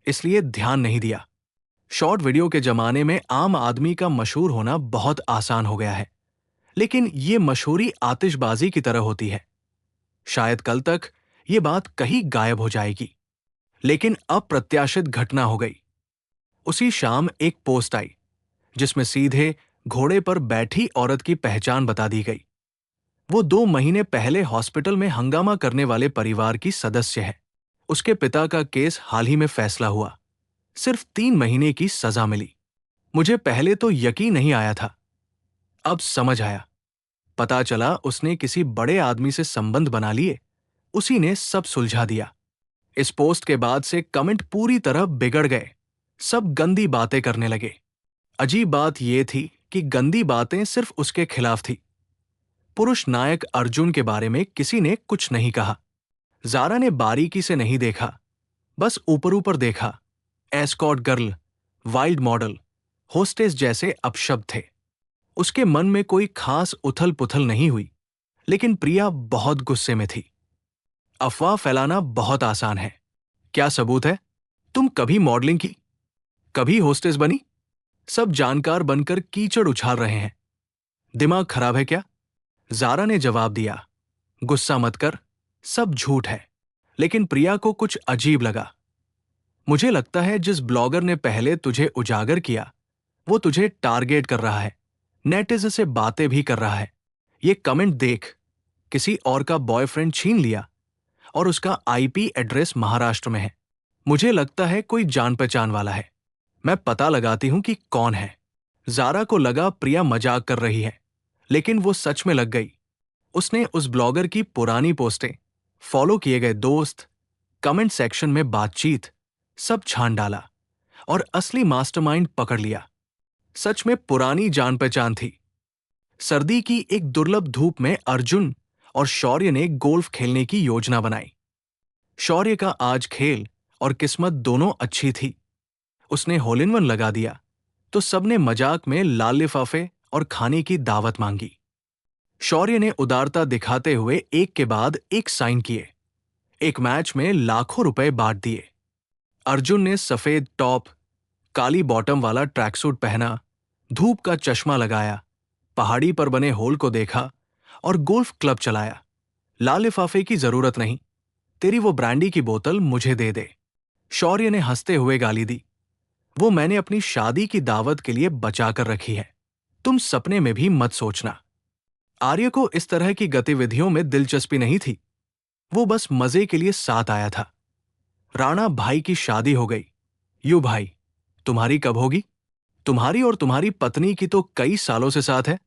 इसलिए ध्यान नहीं दिया। शॉर्ट वीडियो के जमाने में आम आदमी का मशहूर होना बहुत आसान हो गया है, लेकिन ये मशहूरी आतिशबाजी की तरह होती है। शायद कल तक ये बात कहीं गायब हो जाएगी, लेकिन अप्रत्याशित घटना हो गई। उसी शाम एक पोस्ट आई जिसमें सीधे घोड़े पर बैठी औरत की पहचान बता दी गई। वो 2 महीने पहले हॉस्पिटल में हंगामा करने वाले परिवार की सदस्य है। उसके पिता का केस हाल ही में फैसला हुआ, सिर्फ 3 महीने की सजा मिली। मुझे पहले तो यकीन नहीं आया था, अब समझ आया। पता चला उसने किसी बड़े आदमी से संबंध बना लिए, उसी ने सब सुलझा दिया। इस पोस्ट के बाद से कमेंट पूरी तरह बिगड़ गए, सब गंदी बातें करने लगे। अजीब बात यह थी कि गंदी बातें सिर्फ उसके खिलाफ थी। पुरुष नायक अर्जुन के बारे में किसी ने कुछ नहीं कहा। जारा ने बारीकी से नहीं देखा, बस ऊपर ऊपर देखा। Escort girl, wild model, hostess जैसे अपशब्द थे। उसके मन में कोई खास उथल पुथल नहीं हुई, लेकिन प्रिया बहुत गुस्से में थी। अफवाह फैलाना बहुत आसान है। क्या सबूत है? तुम कभी मॉडलिंग की, कभी होस्टेस बनी? सब जानकार बनकर कीचड़ उछाल रहे हैं। दिमाग खराब है क्या? जारा ने जवाब दिया, गुस्सा मत कर, सब झूठ है। लेकिन प्रिया को कुछ अजीब लगा। मुझे लगता है जिस ब्लॉगर ने पहले तुझे उजागर किया, वो तुझे टारगेट कर रहा है, नेटिज़न से बातें भी कर रहा है। ये कमेंट देख, किसी और का बॉयफ्रेंड छीन लिया और उसका आईपी एड्रेस महाराष्ट्र में है। मुझे लगता है कोई जान पहचान वाला है, मैं पता लगाती हूं कि कौन है। जारा को लगा प्रिया मजाक कर रही है, लेकिन वो सच में लग गई। उसने उस ब्लॉगर की पुरानी पोस्टें, फॉलो किए गए दोस्त, कमेंट सेक्शन में बातचीत, सब छान डाला और असली मास्टरमाइंड पकड़ लिया। सच में पुरानी जान पहचान थी। सर्दी की एक दुर्लभ धूप में अर्जुन और शौर्य ने गोल्फ खेलने की योजना बनाई। शौर्य का आज खेल और किस्मत दोनों अच्छी थी। उसने होल इन वन लगा दिया तो सबने मजाक में लाल लिफाफे और खाने की दावत मांगी। शौर्य ने उदारता दिखाते हुए एक के बाद एक साइन किए। एक मैच में लाखों रुपए बांट दिए। अर्जुन ने सफेद टॉप, काली बॉटम वाला ट्रैक सूट पहना, धूप का चश्मा लगाया, पहाड़ी पर बने होल को देखा और गोल्फ क्लब चलाया। लाल लिफाफे की जरूरत नहीं, तेरी वो ब्रांडी की बोतल मुझे दे दे। शौर्य ने हंसते हुए गाली दी, वो मैंने अपनी शादी की दावत के लिए बचा कर रखी है, तुम सपने में भी मत सोचना। आर्य को इस तरह की गतिविधियों में दिलचस्पी नहीं थी, वो बस मजे के लिए साथ आया था। राणा भाई की शादी हो गई। यू भाई, तुम्हारी कब होगी? तुम्हारी और तुम्हारी पत्नी की तो कई सालों से साथ है।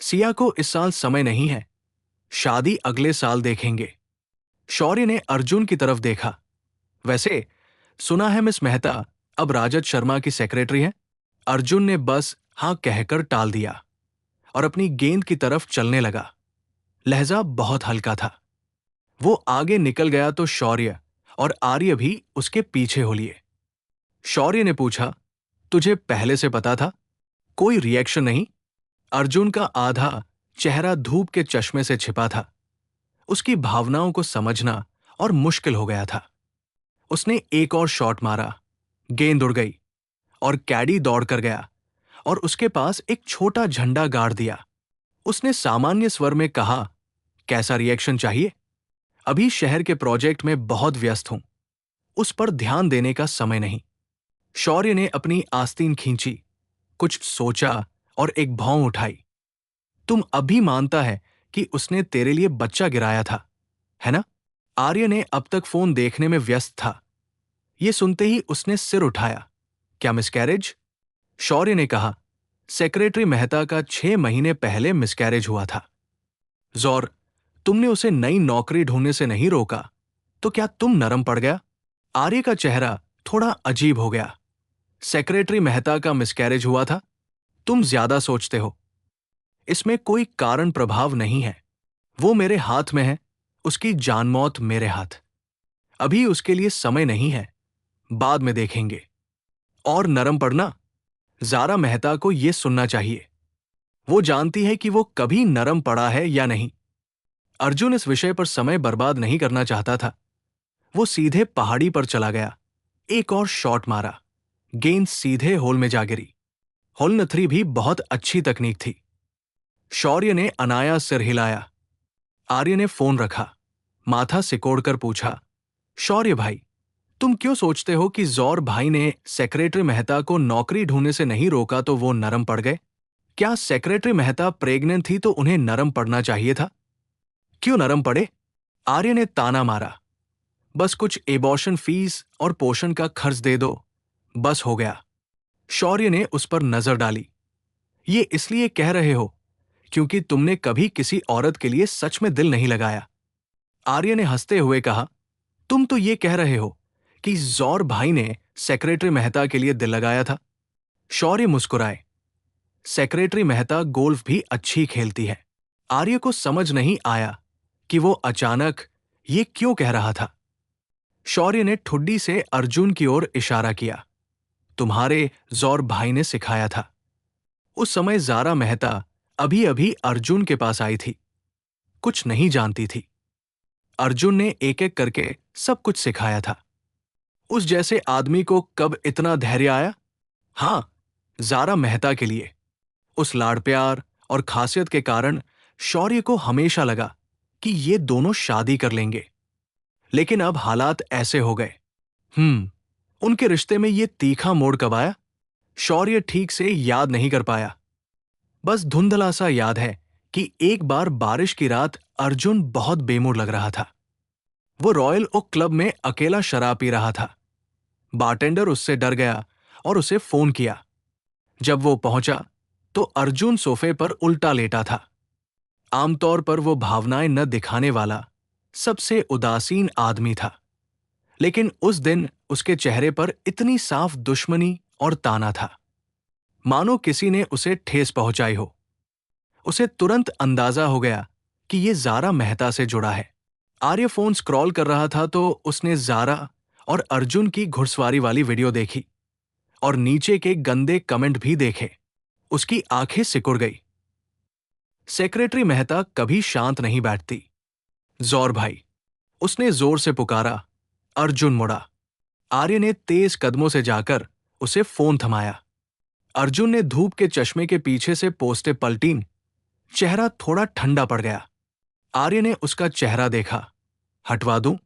सिया को इस साल समय नहीं है, शादी अगले साल देखेंगे। शौर्य ने अर्जुन की तरफ देखा। वैसे सुना है मिस मेहता अब राजद शर्मा की सेक्रेटरी है। अर्जुन ने बस हां कहकर टाल दिया और अपनी गेंद की तरफ चलने लगा। लहजा बहुत हल्का था। वो आगे निकल गया तो शौर्य और आर्य भी उसके पीछे हो लिए। शौर्य ने पूछा, तुझे पहले से पता था? कोई रिएक्शन नहीं। अर्जुन का आधा चेहरा धूप के चश्मे से छिपा था। उसकी भावनाओं को समझना और मुश्किल हो गया था। उसने एक और शॉट मारा, गेंद उड़ गई और कैडी दौड़ कर गया और उसके पास एक छोटा झंडा गाड़ दिया। उसने सामान्य स्वर में कहा, कैसा रिएक्शन चाहिए? अभी शहर के प्रोजेक्ट में बहुत व्यस्त हूं, उस पर ध्यान देने का समय नहीं। शौर्य ने अपनी आस्तीन खींची, कुछ सोचा और एक भौं उठाई। तुम अभी मानता है कि उसने तेरे लिए बच्चा गिराया था, है ना? आर्य ने अब तक फोन देखने में व्यस्त था। यह सुनते ही उसने सिर उठाया। क्या मिसकैरेज? शौर्य ने कहा, सेक्रेटरी मेहता का 6 महीने पहले मिसकैरेज हुआ था। जौर, तुमने उसे नई नौकरी ढूंढने से नहीं रोका, तो क्या तुम नरम पड़ गया? आर्य का चेहरा थोड़ा अजीब हो गया। सेक्रेटरी मेहता का मिसकैरेज हुआ था? तुम ज्यादा सोचते हो। इसमें कोई कारण प्रभाव नहीं है। वो मेरे हाथ में है, उसकी जान मौत मेरे हाथ। अभी उसके लिए समय नहीं है, बाद में देखेंगे। और नरम पड़ना, जारा मेहता को यह सुनना चाहिए। वो जानती है कि वो कभी नरम पड़ा है या नहीं। अर्जुन इस विषय पर समय बर्बाद नहीं करना चाहता था। वो सीधे पहाड़ी पर चला गया। एक और शॉट मारा, गेंद सीधे होल में जा गिरी। होल न3 भी बहुत अच्छी तकनीक थी। शौर्य ने अनायास सिर हिलाया। आर्य ने फोन रखा, माथा सिकोड़कर पूछा, शौर्य भाई, तुम क्यों सोचते हो कि जौर भाई ने सेक्रेटरी मेहता को नौकरी ढूंढने से नहीं रोका तो वो नरम पड़ गए? क्या सेक्रेटरी मेहता प्रेग्नेंट थी तो उन्हें नरम पड़ना चाहिए था? क्यों नरम पड़े? आर्य ने ताना मारा। बस कुछ एबॉर्शन फीस और पोषण का खर्च दे दो, बस हो गया। शौर्य ने उस पर नजर डाली। ये इसलिए कह रहे हो क्योंकि तुमने कभी किसी औरत के लिए सच में दिल नहीं लगाया। आर्य ने हंसते हुए कहा, तुम तो ये कह रहे हो कि जौर भाई ने सेक्रेटरी मेहता के लिए दिल लगाया था। शौर्य मुस्कुराए। सेक्रेटरी मेहता गोल्फ भी अच्छी खेलती है। आर्य को समझ नहीं आया कि वो अचानक ये क्यों कह रहा था। शौर्य ने ठुड्डी से अर्जुन की ओर इशारा किया, तुम्हारे जौर भाई ने सिखाया था। उस समय जारा मेहता अभी अभी अर्जुन के पास आई थी, कुछ नहीं जानती थी। अर्जुन ने एक एक करके सब कुछ सिखाया था। उस जैसे आदमी को कब इतना धैर्य आया? हां, जारा मेहता के लिए। उस लाड़ प्यार और खासियत के कारण शौर्य को हमेशा लगा कि ये दोनों शादी कर लेंगे। लेकिन अब हालात ऐसे हो गए। उनके रिश्ते में ये तीखा मोड़ कब आया? शौर्य ठीक से याद नहीं कर पाया। बस धुंधला सा याद है कि एक बार बारिश की रात अर्जुन बहुत बेमूड लग रहा था। वो रॉयल ओक क्लब में अकेला शराब पी रहा था। बारटेंडर उससे डर गया और उसे फोन किया। जब वो पहुंचा तो अर्जुन सोफे पर उल्टा लेटा था। आमतौर पर वो भावनाएं न दिखाने वाला सबसे उदासीन आदमी था, लेकिन उस दिन उसके चेहरे पर इतनी साफ दुश्मनी और ताना था, मानो किसी ने उसे ठेस पहुंचाई हो। उसे तुरंत अंदाजा हो गया कि ये जारा मेहता से जुड़ा है। आर्य फोन स्क्रॉल कर रहा था तो उसने जारा और अर्जुन की घुड़सवारी वाली वीडियो देखी और नीचे के गंदे कमेंट भी देखे। उसकी आंखें सिकुड़ गई। सेक्रेटरी मेहता कभी शांत नहीं बैठती। जौर भाई, उसने जोर से पुकारा। अर्जुन मुड़ा। आर्य ने तेज कदमों से जाकर उसे फोन थमाया। अर्जुन ने धूप के चश्मे के पीछे से पोस्टें पलटीं। चेहरा थोड़ा ठंडा पड़ गया। आर्य ने उसका चेहरा देखा। हटवा दूं?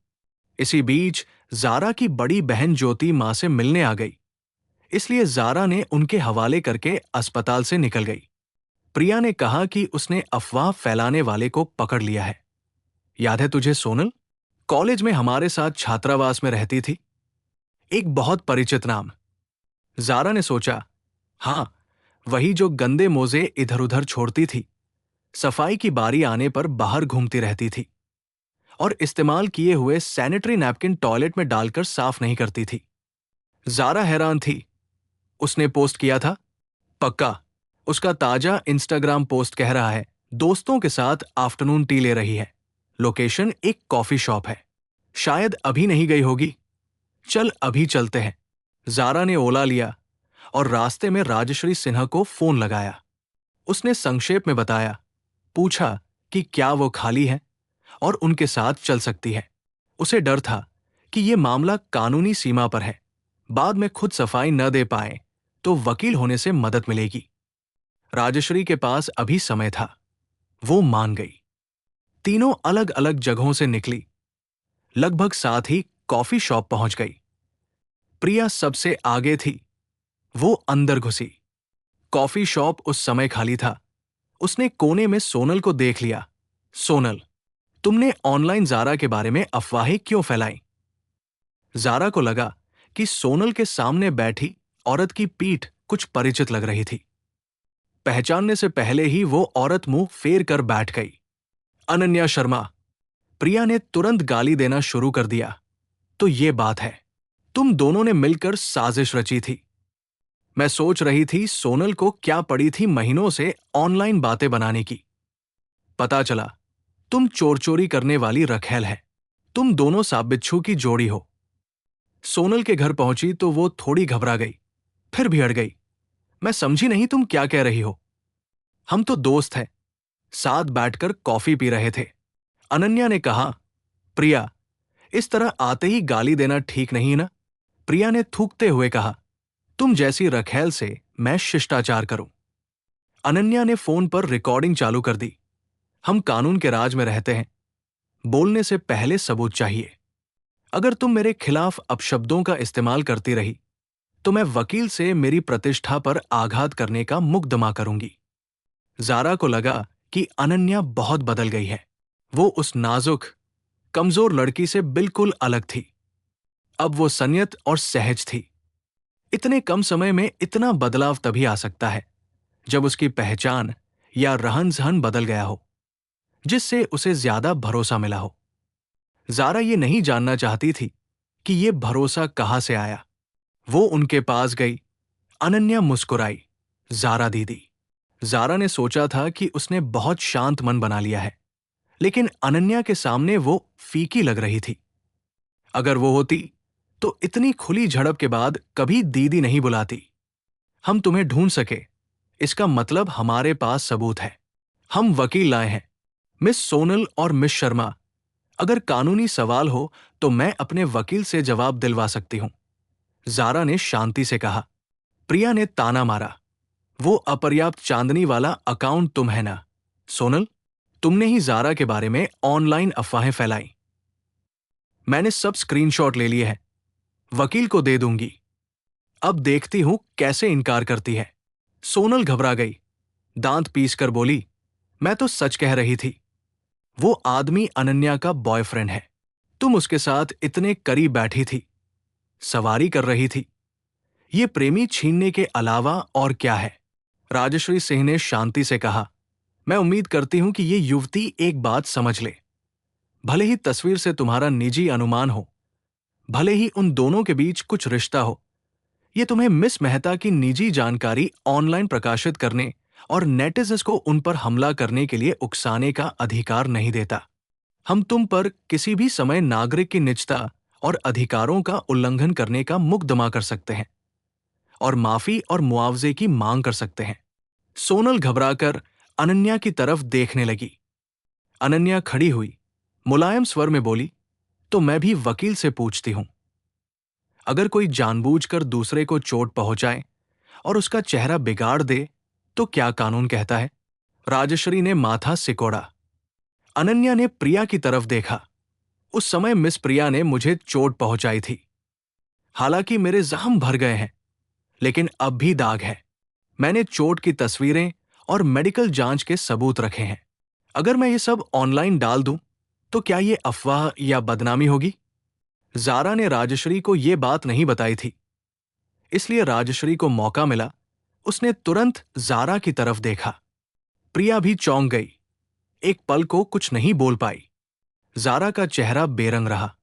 इसी बीच जारा की बड़ी बहन ज्योति मां से मिलने आ गई, इसलिए जारा ने उनके हवाले करके अस्पताल से निकल गई। प्रिया ने कहा कि उसने अफवाह फैलाने वाले को पकड़ लिया है। याद है तुझे सोनल? कॉलेज में हमारे साथ छात्रावास में रहती थी। एक बहुत परिचित नाम। जारा ने सोचा, हां, वही जो गंदे मोजे इधर उधर छोड़ती थी, सफाई की बारी आने पर बाहर घूमती रहती थी और इस्तेमाल किए हुए सैनिटरी नैपकिन टॉयलेट में डालकर साफ नहीं करती थी। जारा हैरान थी। उसने पोस्ट किया था? पक्का। उसका ताजा इंस्टाग्राम पोस्ट कह रहा है, दोस्तों के साथ आफ्टरनून टी ले रही है। लोकेशन एक कॉफी शॉप है। शायद अभी नहीं गई होगी। चल अभी चलते हैं। जारा ने ओला लिया और रास्ते में राजश्री सिन्हा को फोन लगाया। उसने संक्षेप में बताया, पूछा कि क्या वो खाली है और उनके साथ चल सकती है। उसे डर था कि ये मामला कानूनी सीमा पर है, बाद में खुद सफाई न दे पाए तो वकील होने से मदद मिलेगी। राजश्री के पास अभी समय था, वो मान गई। तीनों अलग अलग जगहों से निकली, लगभग साथ ही कॉफी शॉप पहुंच गई। प्रिया सबसे आगे थी, वो अंदर घुसी। कॉफी शॉप उस समय खाली था। उसने कोने में सोनल को देख लिया। सोनल, तुमने ऑनलाइन जारा के बारे में अफवाहें क्यों फैलाई? जारा को लगा कि सोनल के सामने बैठी औरत की पीठ कुछ परिचित लग रही थी। पहचानने से पहले ही वो औरत मुंह फेर कर बैठ गई। अनन्या शर्मा। प्रिया ने तुरंत गाली देना शुरू कर दिया। तो ये बात है, तुम दोनों ने मिलकर साजिश रची थी। मैं सोच रही थी सोनल को क्या पड़ी थी महीनों से ऑनलाइन बातें बनाने की। पता चला तुम चोर चोरी करने वाली रखेल है। तुम दोनों सांप बिच्छू की जोड़ी हो। सोनल के घर पहुंची तो वो थोड़ी घबरा गई, फिर भी अड़ गई। मैं समझी नहीं तुम क्या कह रही हो। हम तो दोस्त हैं, साथ बैठकर कॉफी पी रहे थे। अनन्या ने कहा। प्रिया, इस तरह आते ही गाली देना ठीक नहीं ना? प्रिया ने थूकते हुए कहा। तुम जैसी रखेल से मैं शिष्टाचार करूं। अनन्या ने फोन पर रिकॉर्डिंग चालू कर दी। हम कानून के राज में रहते हैं, बोलने से पहले सबूत चाहिए। अगर तुम मेरे खिलाफ अपशब्दों का इस्तेमाल करती रही तो मैं वकील से मेरी प्रतिष्ठा पर आघात करने का मुकदमा करूंगी। जारा को लगा कि अनन्या बहुत बदल गई है। वो उस नाजुक, कमजोर लड़की से बिल्कुल अलग थी। अब वो संयत और सहज थी। इतने कम समय में इतना बदलाव तभी आ सकता है जब उसकी पहचान या रहन सहन बदल गया हो, जिससे उसे ज्यादा भरोसा मिला हो। जारा ये नहीं जानना चाहती थी कि ये भरोसा कहां से आया। वो उनके पास गई। अनन्या मुस्कुराई। जारा दीदी। जारा ने सोचा था कि उसने बहुत शांत मन बना लिया है, लेकिन अनन्या के सामने वो फीकी लग रही थी। अगर वो होती तो इतनी खुली झड़प के बाद कभी दीदी नहीं बुलाती। हम तुम्हें ढूंढ सके, इसका मतलब हमारे पास सबूत है। हम वकील लाए हैं, मिस सोनल और मिस शर्मा। अगर कानूनी सवाल हो तो मैं अपने वकील से जवाब दिलवा सकती हूं। जारा ने शांति से कहा। प्रिया ने ताना मारा। वो अपर्याप्त चांदनी वाला अकाउंट तुम है ना सोनल? तुमने ही जारा के बारे में ऑनलाइन अफवाहें फैलाई। मैंने सब स्क्रीनशॉट ले लिए हैं, वकील को दे दूंगी। अब देखती हूं कैसे इनकार करती है। सोनल घबरा गई, दांत पीसकर बोली, मैं तो सच कह रही थी। वो आदमी अनन्या का बॉयफ्रेंड है। तुम उसके साथ इतने करीब बैठी थी, सवारी कर रही थी। ये प्रेमी छीनने के अलावा और क्या है? राजश्री सिंह ने शांति से कहा। मैं उम्मीद करती हूं कि ये युवती एक बात समझ ले। भले ही तस्वीर से तुम्हारा निजी अनुमान हो, भले ही उन दोनों के बीच कुछ रिश्ता हो, ये तुम्हें मिस मेहता की निजी जानकारी ऑनलाइन प्रकाशित करने और नेटिजन्स को उन पर हमला करने के लिए उकसाने का अधिकार नहीं देता। हम तुम पर किसी भी समय नागरिक की निजता और अधिकारों का उल्लंघन करने का मुकदमा कर सकते हैं और माफी और मुआवजे की मांग कर सकते हैं। सोनल घबराकर अनन्या की तरफ देखने लगी। अनन्या खड़ी हुई, मुलायम स्वर में बोली, तो मैं भी वकील से पूछती हूं। अगर कोई जानबूझकर दूसरे को चोट पहुंचाए और उसका चेहरा बिगाड़ दे तो क्या कानून कहता है? राजश्री ने माथा सिकोड़ा। अनन्या ने प्रिया की तरफ देखा। उस समय मिस प्रिया ने मुझे चोट पहुंचाई थी। हालांकि मेरे जख्म भर गए हैं, लेकिन अब भी दाग है। मैंने चोट की तस्वीरें और मेडिकल जांच के सबूत रखे हैं। अगर मैं ये सब ऑनलाइन डाल दूं तो क्या ये अफवाह या बदनामी होगी? जारा ने राजश्री को ये बात नहीं बताई थी, इसलिए राजश्री को मौका मिला। उसने तुरंत जारा की तरफ देखा। प्रिया भी चौंक गई, एक पल को कुछ नहीं बोल पाई। जारा का चेहरा बेरंग रहा।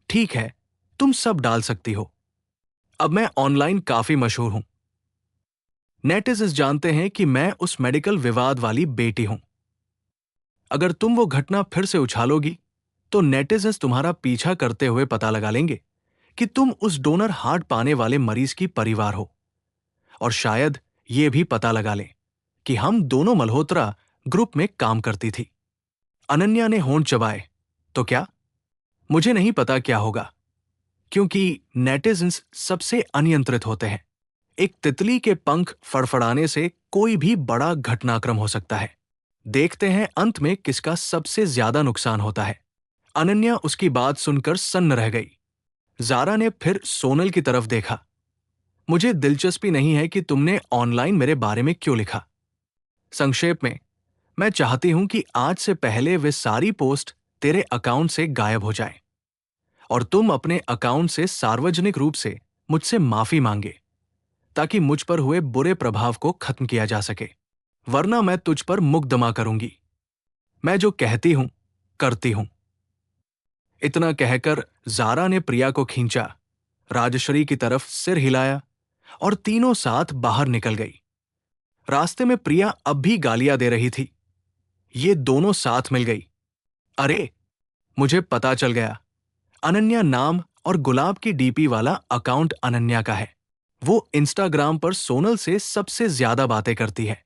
ठीक है, तुम सब डाल सकती हो। अब मैं ऑनलाइन काफी मशहूर हूं। नेटिजन्स जानते हैं कि मैं उस मेडिकल विवाद वाली बेटी हूं। अगर तुम वो घटना फिर से उछालोगी तो नेटिजन्स तुम्हारा पीछा करते हुए पता लगा लेंगे कि तुम उस डोनर हार्ट पाने वाले मरीज की परिवार हो, और शायद ये भी पता लगा लें कि हम दोनों मल्होत्रा ग्रुप में काम करती थी। अनन्या ने होंठ चबाए। तो क्या? मुझे नहीं पता क्या होगा, क्योंकि नेटिजन्स सबसे अनियंत्रित होते हैं। एक तितली के पंख फड़फड़ाने से कोई भी बड़ा घटनाक्रम हो सकता है। देखते हैं अंत में किसका सबसे ज्यादा नुकसान होता है। अनन्या उसकी बात सुनकर सन्न रह गई। जारा ने फिर सोनल की तरफ देखा। मुझे दिलचस्पी नहीं है कि तुमने ऑनलाइन मेरे बारे में क्यों लिखा। संक्षेप में, मैं चाहती हूं कि आज से पहले वे सारी पोस्ट तेरे अकाउंट से गायब हो जाएं, और तुम अपने अकाउंट से सार्वजनिक रूप से मुझसे माफी मांगे, ताकि मुझ पर हुए बुरे प्रभाव को खत्म किया जा सके। वरना मैं तुझ पर मुकदमा करूंगी। मैं जो कहती हूं करती हूं। इतना कहकर जारा ने प्रिया को खींचा, राजश्री की तरफ सिर हिलाया और तीनों साथ बाहर निकल गई। रास्ते में प्रिया अब भी गालियां दे रही थी। ये दोनों साथ मिल गई। अरे, मुझे पता चल गया। अनन्या नाम और गुलाब की डीपी वाला अकाउंट अनन्या का है। वो इंस्टाग्राम पर सोनल से सबसे ज्यादा बातें करती है।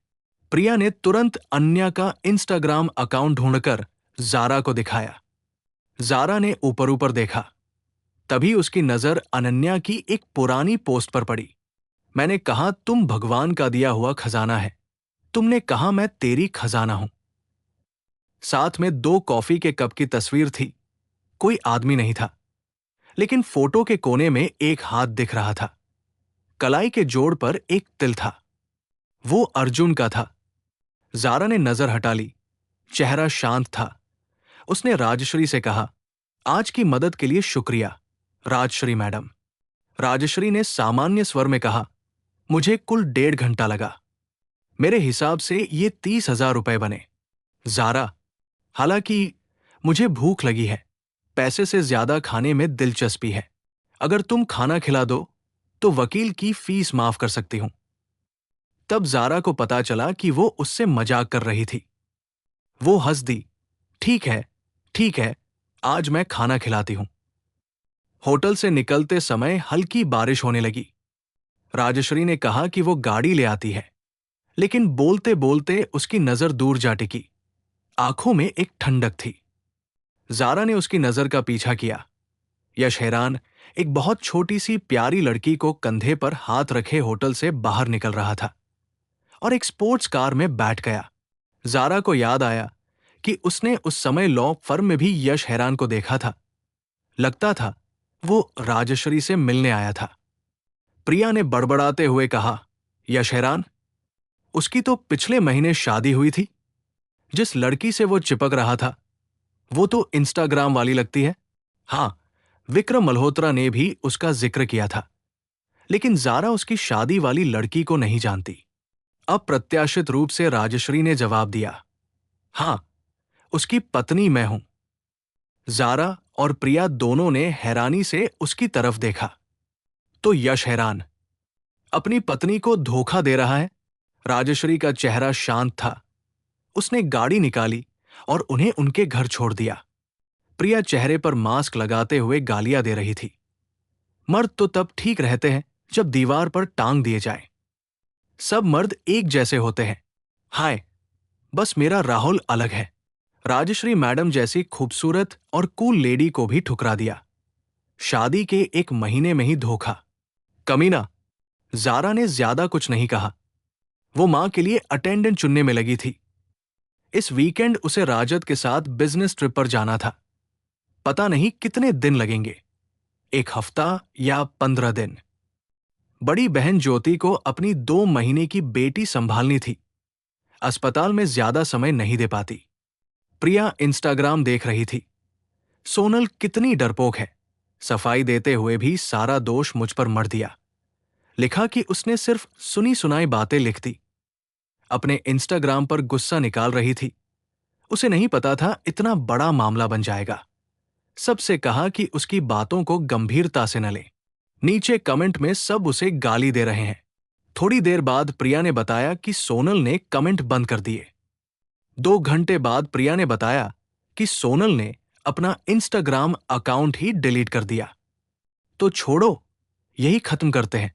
प्रिया ने तुरंत अनन्या का इंस्टाग्राम अकाउंट ढूंढकर जारा को दिखाया। जारा ने ऊपर ऊपर देखा। तभी उसकी नजर अनन्या की एक पुरानी पोस्ट पर पड़ी। मैंने कहा तुम भगवान का दिया हुआ खजाना है। तुमने कहा मैं तेरी खजाना हूं। साथ में 2 कॉफी के कप की तस्वीर थी। कोई आदमी नहीं था, लेकिन फोटो के कोने में एक हाथ दिख रहा था। कलाई के जोड़ पर एक तिल था। वो अर्जुन का था। जारा ने नजर हटा ली। चेहरा शांत था। उसने राजश्री से कहा, आज की मदद के लिए शुक्रिया राजश्री मैडम। राजश्री ने सामान्य स्वर में कहा, मुझे कुल 1.5 घंटा लगा। मेरे हिसाब से ये 30,000 रुपए बने। जारा, हालांकि मुझे भूख लगी है। पैसे से ज्यादा खाने में दिलचस्पी है। अगर तुम खाना खिला दो तो वकील की फीस माफ कर सकती हूं। तब जारा को पता चला कि वो उससे मजाक कर रही थी। वो हंस दी। ठीक है, आज मैं खाना खिलाती हूं। होटल से निकलते समय हल्की बारिश होने लगी। राजश्री ने कहा कि वो गाड़ी ले आती है, लेकिन बोलते बोलते उसकी नजर दूर जा टिकी। आंखों में एक ठंडक थी। जारा ने उसकी नजर का पीछा किया। यश हैरान एक बहुत छोटी सी प्यारी लड़की को कंधे पर हाथ रखे होटल से बाहर निकल रहा था और एक स्पोर्ट्स कार में बैठ गया। जारा को याद आया कि उसने उस समय लॉ फर्म में भी यश हैरान को देखा था। लगता था वो राजश्री से मिलने आया था। प्रिया ने बड़बड़ाते हुए कहा, यश हैरान? उसकी तो पिछले महीने शादी हुई थी। जिस लड़की से वो चिपक रहा था वो तो इंस्टाग्राम वाली लगती है। हां, विक्रम मल्होत्रा ने भी उसका जिक्र किया था, लेकिन जारा उसकी शादी वाली लड़की को नहीं जानती। अप्रत्याशित रूप से राजश्री ने जवाब दिया, हां, उसकी पत्नी मैं हूं। जारा और प्रिया दोनों ने हैरानी से उसकी तरफ देखा। तो यश हैरान अपनी पत्नी को धोखा दे रहा है। राजश्री का चेहरा शांत था। उसने गाड़ी निकाली और उन्हें उनके घर छोड़ दिया। प्रिया चेहरे पर मास्क लगाते हुए गालियां दे रही थी। मर्द तो तब ठीक रहते हैं जब दीवार पर टांग दिए जाएं। सब मर्द एक जैसे होते हैं। हाय, बस मेरा राहुल अलग है। राजश्री मैडम जैसी खूबसूरत और कूल लेडी को भी ठुकरा दिया। शादी के 1 महीने में ही धोखा। कमीना। जारा ने ज्यादा कुछ नहीं कहा। वो मां के लिए अटेंडेंट चुनने में लगी थी। इस वीकेंड उसे राजद के साथ बिजनेस ट्रिप पर जाना था। पता नहीं कितने दिन लगेंगे, 1 हफ्ता या 15 दिन। बड़ी बहन ज्योति को अपनी 2 महीने की बेटी संभालनी थी। अस्पताल में ज्यादा समय नहीं दे पाती। प्रिया इंस्टाग्राम देख रही थी। सोनल कितनी डरपोक है। सफाई देते हुए भी सारा दोष मुझ पर मढ़ दिया। लिखा कि उसने सिर्फ सुनी सुनाई बातें लिख दी। अपने इंस्टाग्राम पर गुस्सा निकाल रही थी। उसे नहीं पता था इतना बड़ा मामला बन जाएगा। सबसे कहा कि उसकी बातों को गंभीरता से न ले। नीचे कमेंट में सब उसे गाली दे रहे हैं। थोड़ी देर बाद प्रिया ने बताया कि सोनल ने कमेंट बंद कर दिए। 2 घंटे बाद प्रिया ने बताया कि सोनल ने अपना इंस्टाग्राम अकाउंट ही डिलीट कर दिया। तो छोड़ो, यही खत्म करते हैं।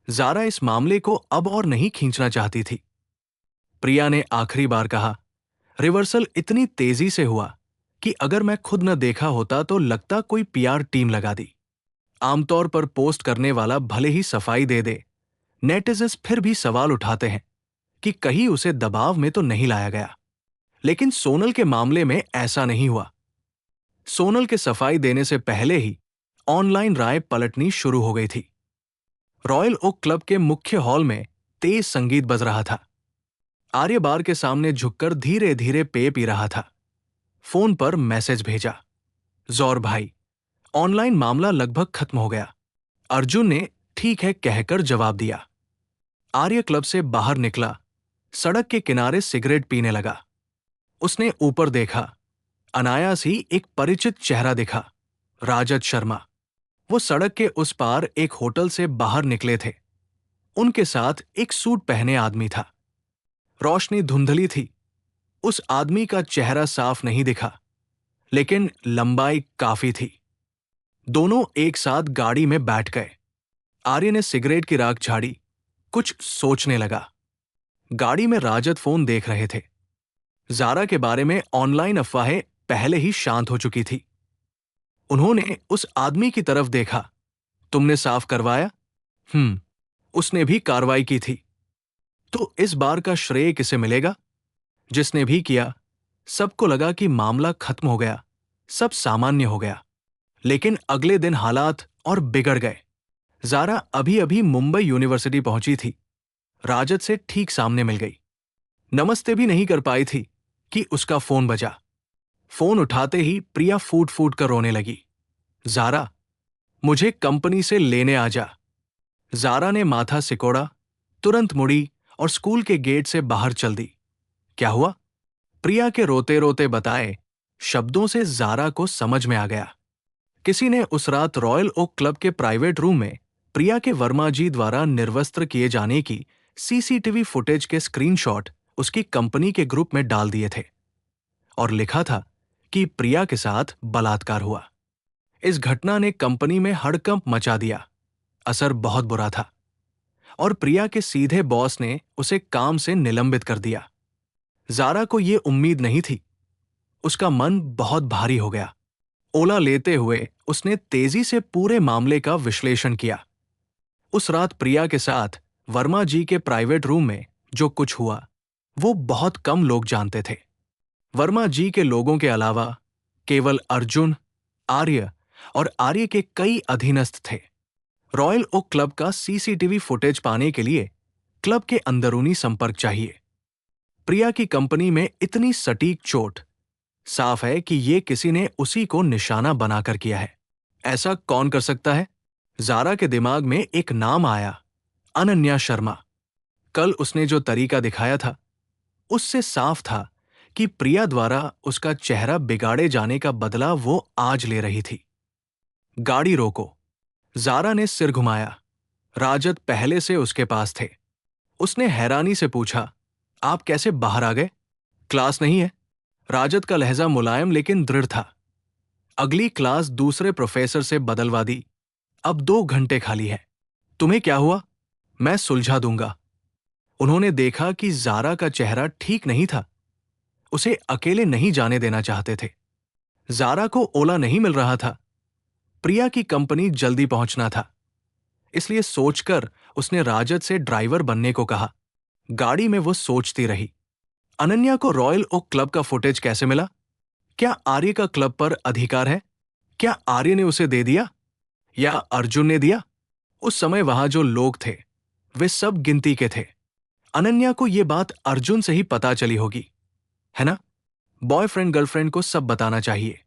जारा इस मामले को अब और नहीं खींचना चाहती थी। प्रिया ने आखिरी बार कहा। रिवर्सल इतनी तेजी से हुआ कि अगर मैं खुद न देखा होता तो लगता कोई पीआर टीम लगा दी। आमतौर पर पोस्ट करने वाला भले ही सफाई दे दे, नेटिजन्स फिर भी सवाल उठाते हैं कि कहीं उसे दबाव में तो नहीं लाया गया। लेकिन सोनल के मामले में ऐसा नहीं हुआ। सोनल के सफाई देने से पहले ही ऑनलाइन राय पलटनी शुरू हो गई थी। रॉयल ओक क्लब के मुख्य हॉल में तेज संगीत बज रहा था। आर्य बार के सामने झुककर धीरे धीरे पेय पी रहा था। फोन पर मैसेज भेजा, जौर भाई, ऑनलाइन मामला लगभग खत्म हो गया। अर्जुन ने ठीक है कहकर जवाब दिया। आर्य क्लब से बाहर निकला, सड़क के किनारे सिगरेट पीने लगा। उसने ऊपर देखा, अनायास ही एक परिचित चेहरा दिखा, राजत शर्मा। वो सड़क के उस पार एक होटल से बाहर निकले थे। उनके साथ एक सूट पहने आदमी था। रोशनी धुंधली थी। उस आदमी का चेहरा साफ नहीं दिखा, लेकिन लंबाई काफी थी। दोनों एक साथ गाड़ी में बैठ गए। आर्य ने सिगरेट की राख झाड़ी, कुछ सोचने लगा। गाड़ी में राजत फोन देख रहे थे। जारा के बारे में ऑनलाइन अफवाहें पहले ही शांत हो चुकी थी। उन्होंने उस आदमी की तरफ देखा। तुमने साफ करवाया? उसने भी कार्रवाई की थी। तो इस बार का श्रेय किसे मिलेगा? जिसने भी किया। सबको लगा कि मामला खत्म हो गया, सब सामान्य हो गया। लेकिन अगले दिन हालात और बिगड़ गए। जारा अभी अभी मुंबई यूनिवर्सिटी पहुंची थी। राजत से ठीक सामने मिल गई। नमस्ते भी नहीं कर पाई थी कि उसका फोन बजा। फोन उठाते ही प्रिया फूट फूट कर रोने लगी। जारा, मुझे कंपनी से लेने आ जा। जारा ने माथा सिकोड़ा, तुरंत मुड़ी और स्कूल के गेट से बाहर चल दी। क्या हुआ? प्रिया के रोते रोते बताए शब्दों से जारा को समझ में आ गया। किसी ने उस रात रॉयल ओक क्लब के प्राइवेट रूम में प्रिया के वर्मा जी द्वारा निर्वस्त्र किए जाने की सीसीटीवी फुटेज के स्क्रीनशॉट उसकी कंपनी के ग्रुप में डाल दिए थे और लिखा था कि प्रिया के साथ बलात्कार हुआ। इस घटना ने कंपनी में हड़कंप मचा दिया। असर बहुत बुरा था और प्रिया के सीधे बॉस ने उसे काम से निलंबित कर दिया। जारा को यह उम्मीद नहीं थी। उसका मन बहुत भारी हो गया। ओला लेते हुए उसने तेजी से पूरे मामले का विश्लेषण किया। उस रात प्रिया के साथ वर्मा जी के प्राइवेट रूम में जो कुछ हुआ वो बहुत कम लोग जानते थे। वर्मा जी के लोगों के अलावा केवल अर्जुन, आर्य और आर्य के कई अधीनस्थ थे। रॉयल ओक क्लब का सीसीटीवी फुटेज पाने के लिए क्लब के अंदरूनी संपर्क चाहिए। प्रिया की कंपनी में इतनी सटीक चोट, साफ है कि ये किसी ने उसी को निशाना बनाकर किया है। ऐसा कौन कर सकता है? जारा के दिमाग में एक नाम आया, अनन्या शर्मा। कल उसने जो तरीका दिखाया था उससे साफ था कि प्रिया द्वारा उसका चेहरा बिगाड़े जाने का बदला वो आज ले रही थी। गाड़ी रोको। जारा ने सिर घुमाया। राजत पहले से उसके पास थे। उसने हैरानी से पूछा, आप कैसे बाहर आ गए? क्लास नहीं है? राजत का लहजा मुलायम लेकिन दृढ़ था। अगली क्लास दूसरे प्रोफेसर से बदलवा दी। अब 2 घंटे खाली है। तुम्हें क्या हुआ? मैं सुलझा दूंगा। उन्होंने देखा कि जारा का चेहरा ठीक नहीं था। उसे अकेले नहीं जाने देना चाहते थे। जारा को ओला नहीं मिल रहा था। प्रिया की कंपनी जल्दी पहुंचना था। इसलिए सोचकर उसने राजत से ड्राइवर बनने को कहा। गाड़ी में वो सोचती रही, अनन्या को रॉयल ओक क्लब का फुटेज कैसे मिला? क्या आर्य का क्लब पर अधिकार है? क्या आर्य ने उसे दे दिया या अर्जुन ने दिया? उस समय वहां जो लोग थे वे सब गिनती के थे। अनन्या को यह बात अर्जुन से ही पता चली होगी, है ना? बॉयफ्रेंड गर्लफ्रेंड को सब बताना चाहिए।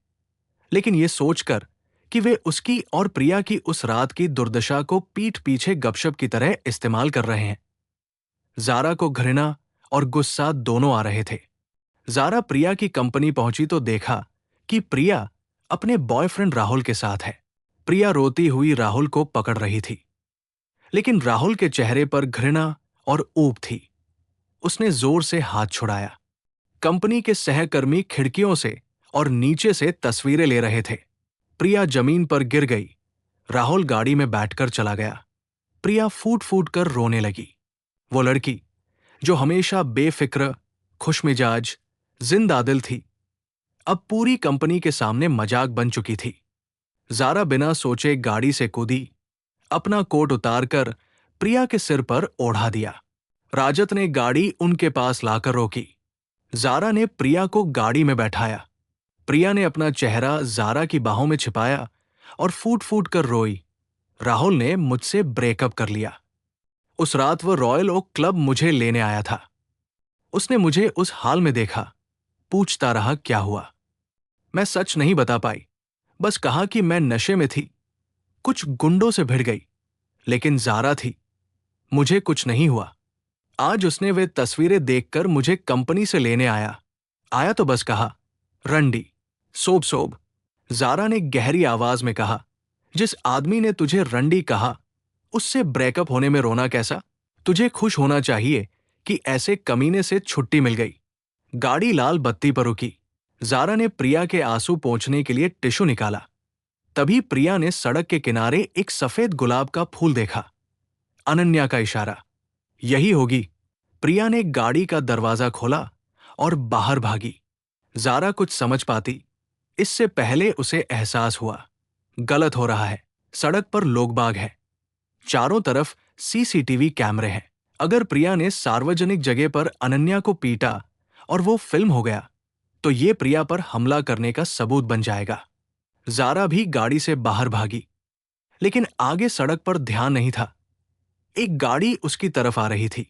लेकिन यह सोचकर कि वे उसकी और प्रिया की उस रात की दुर्दशा को पीठ पीछे गपशप की तरह इस्तेमाल कर रहे हैं। जारा को घृणा और गुस्सा दोनों आ रहे थे। जारा प्रिया की कंपनी पहुंची तो देखा कि प्रिया अपने बॉयफ्रेंड राहुल के साथ है। प्रिया रोती हुई राहुल को पकड़ रही थी, लेकिन राहुल के चेहरे पर घृणा और ऊब थी। उसने जोर से हाथ छुड़ाया। कंपनी के सहकर्मी खिड़कियों से और नीचे से तस्वीरें ले रहे थे। प्रिया जमीन पर गिर गई। राहुल गाड़ी में बैठकर चला गया। प्रिया फूट फूट कर रोने लगी। वो लड़की जो हमेशा बेफिक्र, खुशमिजाज, जिंदादिल थी, अब पूरी कंपनी के सामने मजाक बन चुकी थी। ज़ारा बिना सोचे गाड़ी से कूदी, अपना कोट उतारकर प्रिया के सिर पर ओढ़ा दिया। राजत ने गाड़ी उनके पास लाकर रोकी। ज़ारा ने प्रिया को गाड़ी में बैठाया। प्रिया ने अपना चेहरा ज़ारा की बाहों में छिपाया और फूट फूट कर रोई। राहुल ने मुझसे ब्रेकअप कर लिया। उस रात वो रॉयल ओक क्लब मुझे लेने आया था। उसने मुझे उस हाल में देखा, पूछता रहा क्या हुआ। मैं सच नहीं बता पाई, बस कहा कि मैं नशे में थी, कुछ गुंडों से भिड़ गई, लेकिन ज़ारा थी, मुझे कुछ नहीं हुआ। आज उसने वे तस्वीरें देखकर मुझे कंपनी से लेने आया तो बस कहा, रंडी, सोब सोब। ज़ारा ने गहरी आवाज में कहा, जिस आदमी ने तुझे रंडी कहा, उससे ब्रेकअप होने में रोना कैसा? तुझे खुश होना चाहिए कि ऐसे कमीने से छुट्टी मिल गई। गाड़ी लाल बत्ती पर रुकी। ज़ारा ने प्रिया के आंसू पोंछने के लिए टिश्यू निकाला। तभी प्रिया ने सड़क के किनारे एक सफेद गुलाब का फूल देखा। अनन्या का इशारा, यही होगी। प्रिया ने गाड़ी का दरवाजा खोला और बाहर भागी। ज़ारा कुछ समझ पाती, इससे पहले उसे एहसास हुआ, गलत हो रहा है। सड़क पर लोग बाग है, चारों तरफ सीसीटीवी कैमरे हैं। अगर प्रिया ने सार्वजनिक जगह पर अनन्या को पीटा और वो फिल्म हो गया, तो ये प्रिया पर हमला करने का सबूत बन जाएगा। ज़ारा भी गाड़ी से बाहर भागी, लेकिन आगे सड़क पर ध्यान नहीं था। एक गाड़ी उसकी तरफ आ रही थी।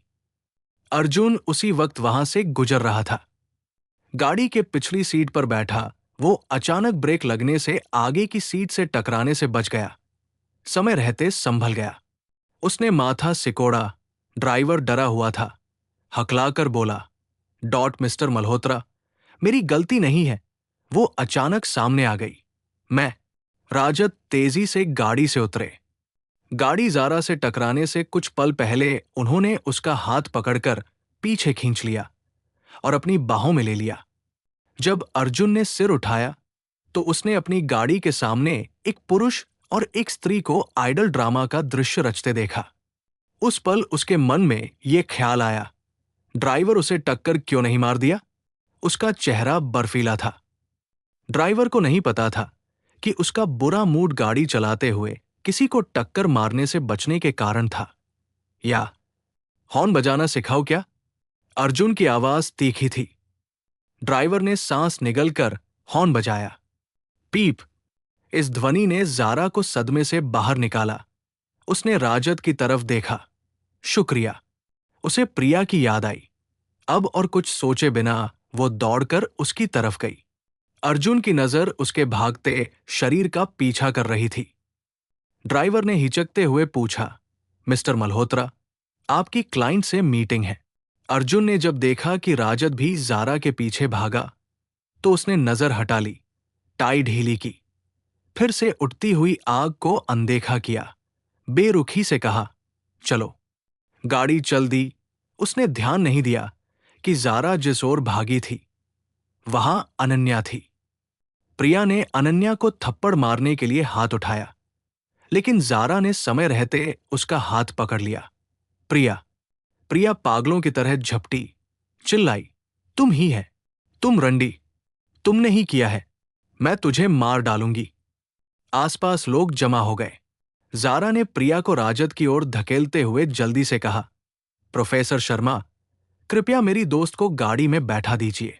अर्जुन उसी वक्त वहां से गुजर रहा था। गाड़ी के पिछली सीट पर बैठा वो अचानक ब्रेक लगने से आगे की सीट से टकराने से बच गया। समय रहते संभल गया। उसने माथा सिकोड़ा। ड्राइवर डरा हुआ था। हकलाकर बोला, डॉट मिस्टर मल्होत्रा, मेरी गलती नहीं है, वो अचानक सामने आ गई। मैं। राजत तेजी से गाड़ी से उतरे। गाड़ी ज़ारा से टकराने से कुछ पल पहले उन्होंने उसका हाथ पकड़कर पीछे खींच लिया और अपनी बाहों में ले लिया। जब अर्जुन ने सिर उठाया तो उसने अपनी गाड़ी के सामने एक पुरुष और एक स्त्री को आइडल ड्रामा का दृश्य रचते देखा। उस पल उसके मन में यह ख्याल आया, ड्राइवर उसे टक्कर क्यों नहीं मार दिया? उसका चेहरा बर्फीला था। ड्राइवर को नहीं पता था कि उसका बुरा मूड गाड़ी चलाते हुए किसी को टक्कर मारने से बचने के कारण था। या हॉर्न बजाना सिखाओ क्या? अर्जुन की आवाज तीखी थी। ड्राइवर ने सांस निगलकर हॉर्न बजाया। पीप। इस ध्वनि ने ज़ारा को सदमे से बाहर निकाला। उसने राजत की तरफ देखा। शुक्रिया। उसे प्रिया की याद आई। अब और कुछ सोचे बिना वो दौड़कर उसकी तरफ गई। अर्जुन की नजर उसके भागते शरीर का पीछा कर रही थी। ड्राइवर ने हिचकते हुए पूछा, मिस्टर मल्होत्रा, आपकी क्लाइंट से मीटिंग है। अर्जुन ने जब देखा कि राजत भी ज़ारा के पीछे भागा तो उसने नजर हटा ली, टाई ढीली की, फिर से उठती हुई आग को अनदेखा किया। बेरुखी से कहा, चलो। गाड़ी चल दी। उसने ध्यान नहीं दिया कि ज़ारा जिस ओर भागी थी वहां अनन्या थी। प्रिया ने अनन्या को थप्पड़ मारने के लिए हाथ उठाया, लेकिन ज़ारा ने समय रहते उसका हाथ पकड़ लिया। प्रिया। प्रिया पागलों की तरह झपटी, चिल्लाई, तुम ही है, तुम रंडी, तुमने ही किया है, मैं तुझे मार डालूंगी। आसपास लोग जमा हो गए। ज़ारा ने प्रिया को राजत की ओर धकेलते हुए जल्दी से कहा, प्रोफेसर शर्मा, कृपया मेरी दोस्त को गाड़ी में बैठा दीजिए।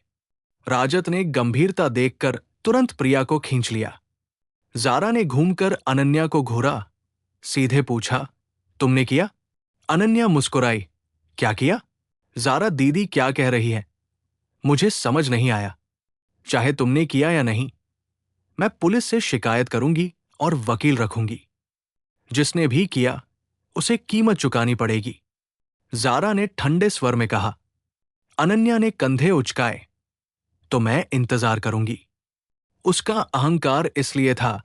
राजत ने गंभीरता देखकर तुरंत प्रिया को खींच लिया। ज़ारा ने घूमकर अनन्या को घूरा, सीधे पूछा, तुमने किया? अनन्या मुस्कुराई, क्या किया? ज़ारा दीदी क्या कह रही है? मुझे समझ नहीं आया। चाहे तुमने किया या नहीं, मैं पुलिस से शिकायत करूंगी और वकील रखूंगी। जिसने भी किया उसे कीमत चुकानी पड़ेगी। ज़ारा ने ठंडे स्वर में कहा। अनन्या ने कंधे उचकाए, तो मैं इंतजार करूंगी। उसका अहंकार इसलिए था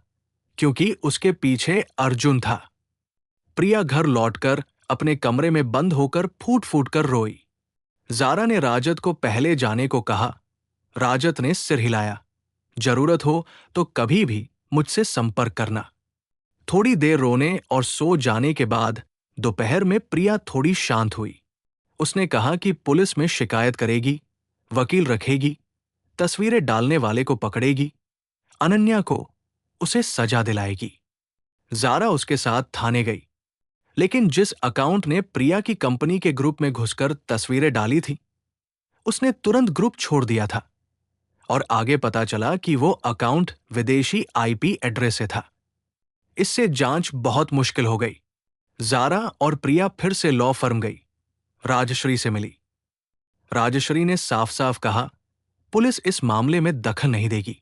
क्योंकि उसके पीछे अर्जुन था। प्रिया घर लौटकर अपने कमरे में बंद होकर फूट फूट कर रोई। ज़ारा ने राजत को पहले जाने को कहा। राजत ने सिर हिलाया, जरूरत हो तो कभी भी मुझसे संपर्क करना। थोड़ी देर रोने और सो जाने के बाद दोपहर में प्रिया थोड़ी शांत हुई। उसने कहा कि पुलिस में शिकायत करेगी, वकील रखेगी, तस्वीरें डालने वाले को पकड़ेगी, अनन्या को उसे सजा दिलाएगी। जारा उसके साथ थाने गई, लेकिन जिस अकाउंट ने प्रिया की कंपनी के ग्रुप में घुसकर तस्वीरें डाली थी, उसने तुरंत ग्रुप छोड़ दिया था और आगे पता चला कि वो अकाउंट विदेशी आईपी एड्रेस से था। इससे जांच बहुत मुश्किल हो गई। जारा और प्रिया फिर से लॉ फर्म गई, राजश्री से मिली। राजश्री ने साफ साफ कहा, पुलिस इस मामले में दखल नहीं देगी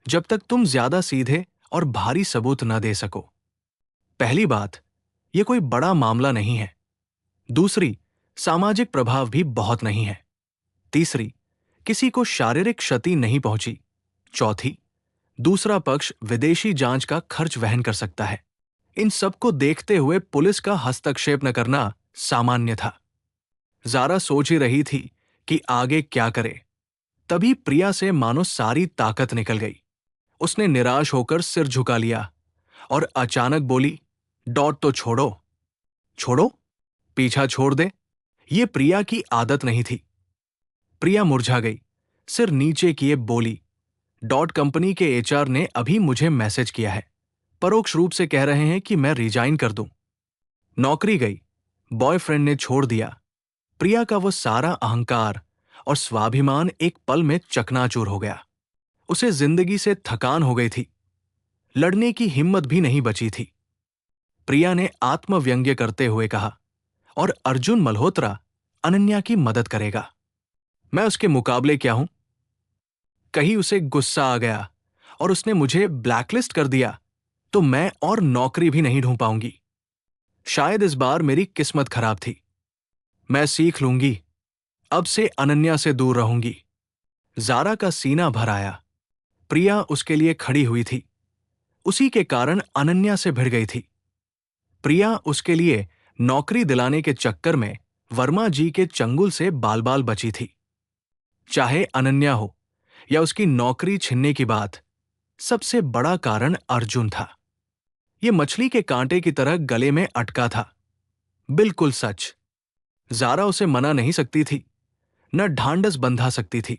जब तक तुम ज्यादा सीधे और भारी सबूत न दे सको। पहली बात, यह कोई बड़ा मामला नहीं है। दूसरी, सामाजिक प्रभाव भी बहुत नहीं है। तीसरी, किसी को शारीरिक क्षति नहीं पहुंची। चौथी, दूसरा पक्ष विदेशी जांच का खर्च वहन कर सकता है। इन सबको देखते हुए पुलिस का हस्तक्षेप न करना सामान्य था। जारा सोच ही रही थी कि आगे क्या करे, तभी प्रिया से मानो सारी ताकत निकल गई। उसने निराश होकर सिर झुका लिया और अचानक बोली, डॉट तो छोड़ो। छोड़ो? पीछा छोड़ दे? ये प्रिया की आदत नहीं थी। प्रिया मुरझा गई, सिर नीचे किए बोली, डॉट कंपनी के एचआर ने अभी मुझे मैसेज किया है। परोक्ष रूप से कह रहे हैं कि मैं रिजाइन कर दूं। नौकरी गई, बॉयफ्रेंड ने छोड़ दिया। प्रिया का वो सारा अहंकार और स्वाभिमान एक पल में चकनाचूर हो गया। उसे जिंदगी से थकान हो गई थी, लड़ने की हिम्मत भी नहीं बची थी। प्रिया ने आत्मव्यंग्य करते हुए कहा, और अर्जुन मल्होत्रा अनन्या की मदद करेगा। मैं उसके मुकाबले क्या हूं? कहीं उसे गुस्सा आ गया और उसने मुझे ब्लैकलिस्ट कर दिया तो मैं और नौकरी भी नहीं ढूंढ पाऊंगी। शायद इस बार मेरी किस्मत खराब थी। मैं सीख लूंगी, अब से अनन्या से दूर रहूंगी। जारा का सीना भर आया। प्रिया उसके लिए खड़ी हुई थी, उसी के कारण अनन्या से भिड़ गई थी। प्रिया उसके लिए नौकरी दिलाने के चक्कर में वर्मा जी के चंगुल से बाल बाल बची थी। चाहे अनन्या हो या उसकी नौकरी छिनने की बात, सबसे बड़ा कारण अर्जुन था। यह मछली के कांटे की तरह गले में अटका था। बिल्कुल सच। जारा उसे मना नहीं सकती थी, न ढांढस बंधा सकती थी,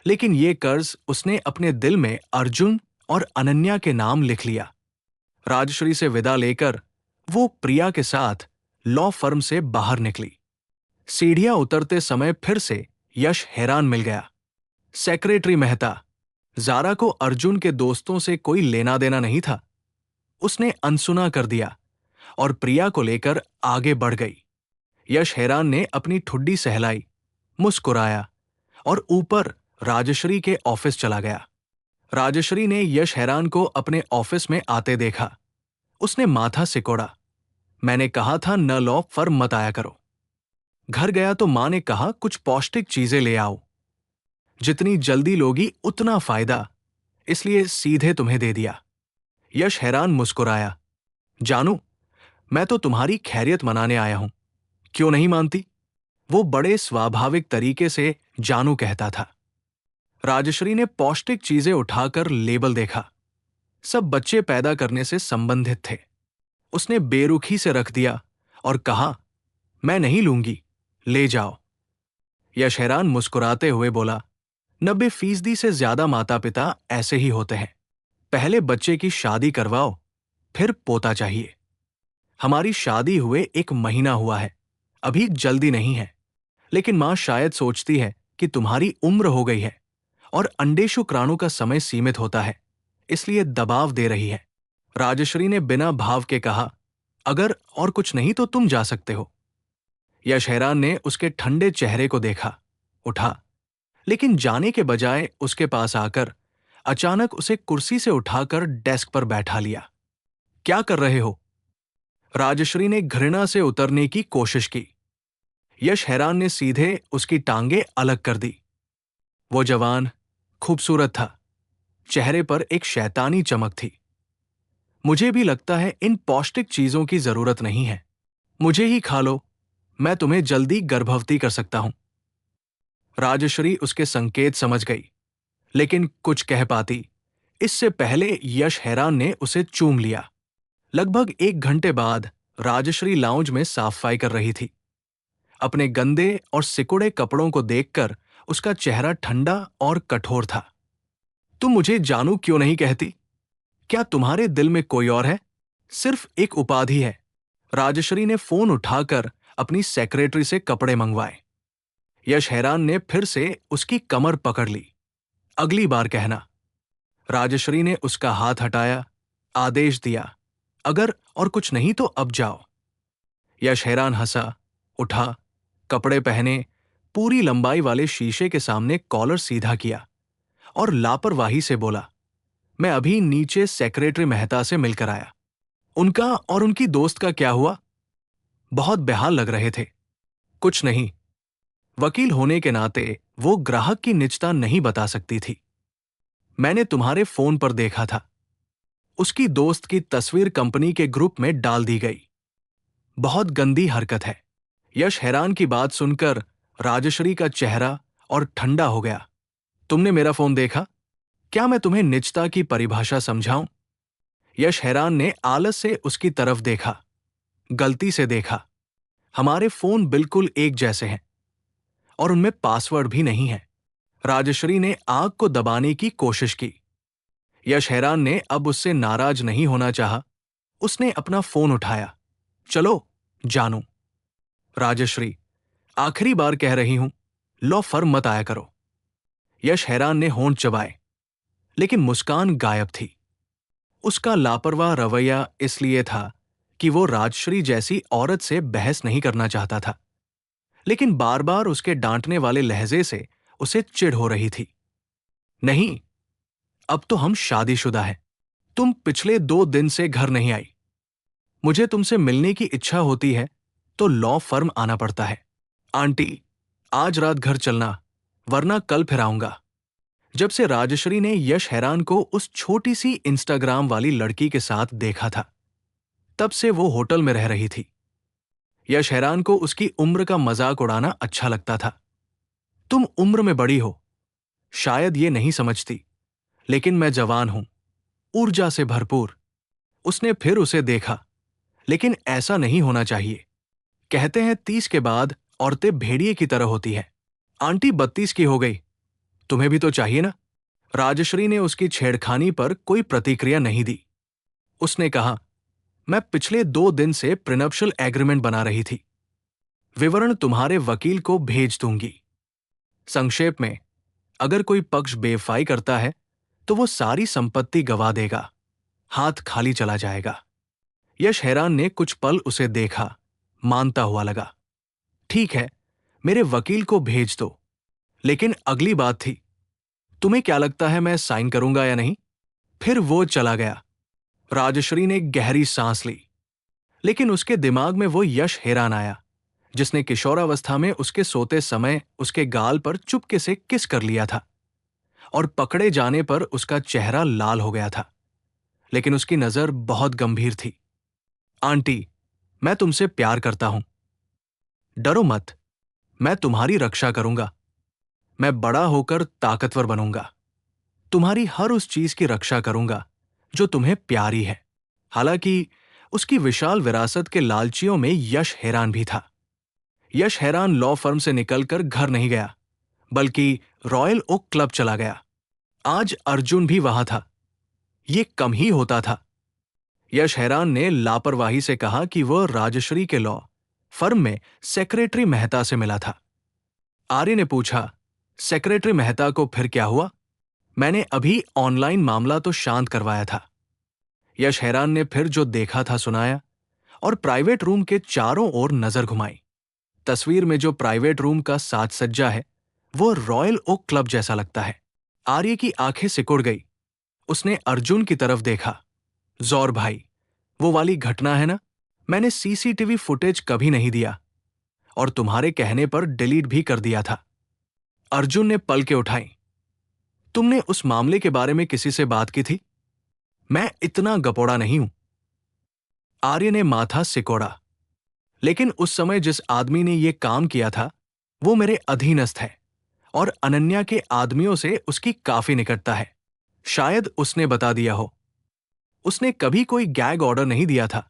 लेकिन ये कर्ज उसने अपने दिल में अर्जुन और अनन्या के नाम लिख लिया। राजश्री से विदा लेकर वो प्रिया के साथ लॉ फर्म से बाहर निकली। सीढ़ियां उतरते समय फिर से यश हैरान मिल गया। सेक्रेटरी मेहता, जारा को अर्जुन के दोस्तों से कोई लेना देना नहीं था। उसने अनसुना कर दिया और प्रिया को लेकर आगे बढ़ गई। यश हैरान ने अपनी ठुड्डी सहलाई, मुस्कुराया और ऊपर राजश्री के ऑफिस चला गया। राजश्री ने यश हैरान को अपने ऑफिस में आते देखा। उसने माथा सिकोड़ा। मैंने कहा था न लॉ फर्म मत आया करो। घर गया तो मां ने कहा कुछ पौष्टिक चीजें ले आओ, जितनी जल्दी लोगी उतना फायदा, इसलिए सीधे तुम्हें दे दिया। यश हैरान मुस्कुराया। जानू, मैं तो तुम्हारी खैरियत मनाने आया हूं, क्यों नहीं मानती? वो बड़े स्वाभाविक तरीके से जानू कहता था। राजश्री ने पौष्टिक चीजें उठाकर लेबल देखा। सब बच्चे पैदा करने से संबंधित थे। उसने बेरुखी से रख दिया और कहा, मैं नहीं लूंगी, ले जाओ। यश हैरान मुस्कुराते हुए बोला, 90% से ज्यादा माता पिता ऐसे ही होते हैं। पहले बच्चे की शादी करवाओ, फिर पोता चाहिए। हमारी शादी हुए 1 महीना हुआ है, अभी जल्दी नहीं है, लेकिन मां शायद सोचती है कि तुम्हारी उम्र हो गई है और अंडे शुक्राणु का समय सीमित होता है, इसलिए दबाव दे रही है। राजश्री ने बिना भाव के कहा, अगर और कुछ नहीं तो तुम जा सकते हो। यश हैरान ने उसके ठंडे चेहरे को देखा, उठा, लेकिन जाने के बजाय उसके पास आकर अचानक उसे कुर्सी से उठाकर डेस्क पर बैठा लिया। क्या कर रहे हो? राजश्री ने घृणा से उतरने की कोशिश की। यश हैरान ने सीधे उसकी टांगे अलग कर दी। वो जवान, खूबसूरत था, चेहरे पर एक शैतानी चमक थी। मुझे भी लगता है इन पौष्टिक चीजों की जरूरत नहीं है, मुझे ही खा लो, मैं तुम्हें जल्दी गर्भवती कर सकता हूं। राजश्री उसके संकेत समझ गई, लेकिन कुछ कह पाती इससे पहले यश हैरान ने उसे चूम लिया। लगभग 1 घंटे बाद राजश्री लाउंज में साफाई कर रही थी। अपने गंदे और सिकुड़े कपड़ों को देखकर उसका चेहरा ठंडा और कठोर था। तुम मुझे जानू क्यों नहीं कहती? क्या तुम्हारे दिल में कोई और है? सिर्फ एक उपाधि है। राजश्री ने फोन उठाकर अपनी सेक्रेटरी से कपड़े मंगवाए। यश हैरान ने फिर से उसकी कमर पकड़ ली। अगली बार कहना। राजश्री ने उसका हाथ हटाया, आदेश दिया, अगर और कुछ नहीं तो अब जाओ। यश हैरान हंसा, उठा, कपड़े पहने, पूरी लंबाई वाले शीशे के सामने कॉलर सीधा किया और लापरवाही से बोला, मैं अभी नीचे सेक्रेटरी मेहता से मिलकर आया। उनका और उनकी दोस्त का क्या हुआ? बहुत बेहाल लग रहे थे। कुछ नहीं। वकील होने के नाते वो ग्राहक की निजता नहीं बता सकती थी। मैंने तुम्हारे फोन पर देखा था। उसकी दोस्त की तस्वीर कंपनी के ग्रुप में डाल दी गई। बहुत गंदी हरकत है। यश हैरान की बात सुनकर राजश्री का चेहरा और ठंडा हो गया। तुमने मेरा फोन देखा? क्या मैं तुम्हें निजता की परिभाषा समझाऊं? यश हैरान ने आलस से उसकी तरफ देखा। गलती से देखा। हमारे फोन बिल्कुल एक जैसे हैं और उनमें पासवर्ड भी नहीं है। राजश्री ने आग को दबाने की कोशिश की। यश हैरान ने अब उससे नाराज नहीं होना चाहा। उसने अपना फोन उठाया। चलो, जानू। राजश्री, आखिरी बार कह रही हूं, लॉ फर्म मत आया करो। यश हैरान ने होंठ चबाए, लेकिन मुस्कान गायब थी। उसका लापरवाह रवैया इसलिए था कि वो राजश्री जैसी औरत से बहस नहीं करना चाहता था, लेकिन बार बार उसके डांटने वाले लहजे से उसे चिढ़ हो रही थी। नहीं, अब तो हम शादीशुदा हैं। तुम पिछले 2 दिन से घर नहीं आई। मुझे तुमसे मिलने की इच्छा होती है तो लॉ फर्म आना पड़ता है। आंटी, आज रात घर चलना, वरना कल फिर आऊंगा। जब से राजश्री ने यश हैरान को उस छोटी सी इंस्टाग्राम वाली लड़की के साथ देखा था, तब से वो होटल में रह रही थी। यश हैरान को उसकी उम्र का मजाक उड़ाना अच्छा लगता था। तुम उम्र में बड़ी हो, शायद ये नहीं समझती, लेकिन मैं जवान हूं, ऊर्जा से भरपूर। उसने फिर उसे देखा, लेकिन ऐसा नहीं होना चाहिए। कहते हैं 30 के बाद औरतें भेड़िए की तरह होती हैं। आंटी 32 की हो गई, तुम्हें भी तो चाहिए ना? राजश्री ने उसकी छेड़खानी पर कोई प्रतिक्रिया नहीं दी। उसने कहा, मैं पिछले 2 दिन से प्रिनप्शल एग्रीमेंट बना रही थी। विवरण तुम्हारे वकील को भेज दूंगी। संक्षेप में, अगर कोई पक्ष बेवफाई करता है तो वो सारी संपत्ति गंवा देगा, हाथ खाली चला जाएगा। यश हैरान ने कुछ पल उसे देखा, मानता हुआ लगा। ठीक है, मेरे वकील को भेज दो। लेकिन अगली बात थी, तुम्हें क्या लगता है मैं साइन करूंगा या नहीं? फिर वो चला गया। राजश्री ने गहरी सांस ली, लेकिन उसके दिमाग में वो यश हैरान आया जिसने किशोरावस्था में उसके सोते समय उसके गाल पर चुपके से किस कर लिया था और पकड़े जाने पर उसका चेहरा लाल हो गया था, लेकिन उसकी नजर बहुत गंभीर थी। आंटी, मैं तुमसे प्यार करता हूं। डरो मत, मैं तुम्हारी रक्षा करूंगा। मैं बड़ा होकर ताकतवर बनूंगा। तुम्हारी हर उस चीज की रक्षा करूंगा जो तुम्हें प्यारी है। हालांकि उसकी विशाल विरासत के लालचियों में यश हैरान भी था। यश हैरान लॉ फर्म से निकलकर घर नहीं गया, बल्कि रॉयल ओक क्लब चला गया। आज अर्जुन भी वहां था। ये कम ही होता था। यश हैरान ने लापरवाही से कहा कि वह राजश्री के लॉ फर्म में सेक्रेटरी मेहता से मिला था। आर्य ने पूछा, सेक्रेटरी मेहता को फिर क्या हुआ? मैंने अभी ऑनलाइन मामला तो शांत करवाया था। यश हैरान ने फिर जो देखा था सुनाया और प्राइवेट रूम के चारों ओर नजर घुमाई। तस्वीर में जो प्राइवेट रूम का साज सज्जा है वो रॉयल ओक क्लब जैसा लगता है। आर्य की आंखें सिकुड़ गई। उसने अर्जुन की तरफ देखा। जौर भाई, वो वाली घटना है ना? मैंने सीसीटीवी फुटेज कभी नहीं दिया और तुम्हारे कहने पर डिलीट भी कर दिया था। अर्जुन ने पलकें उठाई। तुमने उस मामले के बारे में किसी से बात की थी? मैं इतना गपोड़ा नहीं हूं। आर्य ने माथा सिकोड़ा। लेकिन उस समय जिस आदमी ने यह काम किया था वो मेरे अधीनस्थ है और अनन्या के आदमियों से उसकी काफी निकटता है। शायद उसने बता दिया हो। उसने कभी कोई गैग ऑर्डर नहीं दिया था।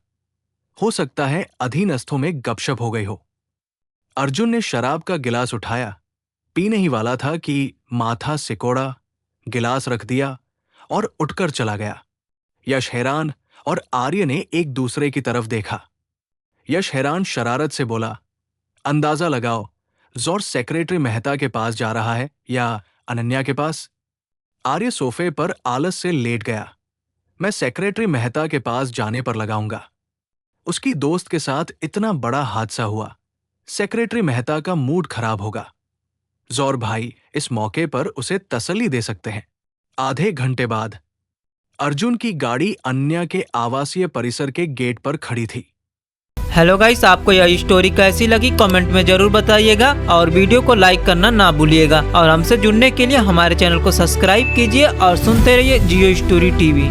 हो सकता है अधीनस्थों में गपशप हो गई हो। अर्जुन ने शराब का गिलास उठाया, पीने ही वाला था कि माथा सिकोड़ा, गिलास रख दिया और उठकर चला गया। यश हैरान और आर्य ने एक दूसरे की तरफ देखा। यश हैरान शरारत से बोला, अंदाजा लगाओ, जॉर्ज सेक्रेटरी मेहता के पास जा रहा है या अनन्या के पास। आर्य सोफे पर आलस से लेट गया। मैं सेक्रेटरी मेहता के पास जाने पर लगाऊंगा। उसकी दोस्त के साथ इतना बड़ा हादसा हुआ, सेक्रेटरी मेहता का मूड खराब होगा। जौर भाई इस मौके पर उसे तसल्ली दे सकते हैं। आधे घंटे बाद अर्जुन की गाड़ी अनन्या के आवासीय परिसर के गेट पर खड़ी थी। हेलो गाइस, आपको यह स्टोरी कैसी लगी कमेंट में जरूर बताइएगा और वीडियो को लाइक करना ना भूलिएगा और हमसे जुड़ने के लिए हमारे चैनल को सब्सक्राइब कीजिए और सुनते रहिए जियो स्टोरी टीवी।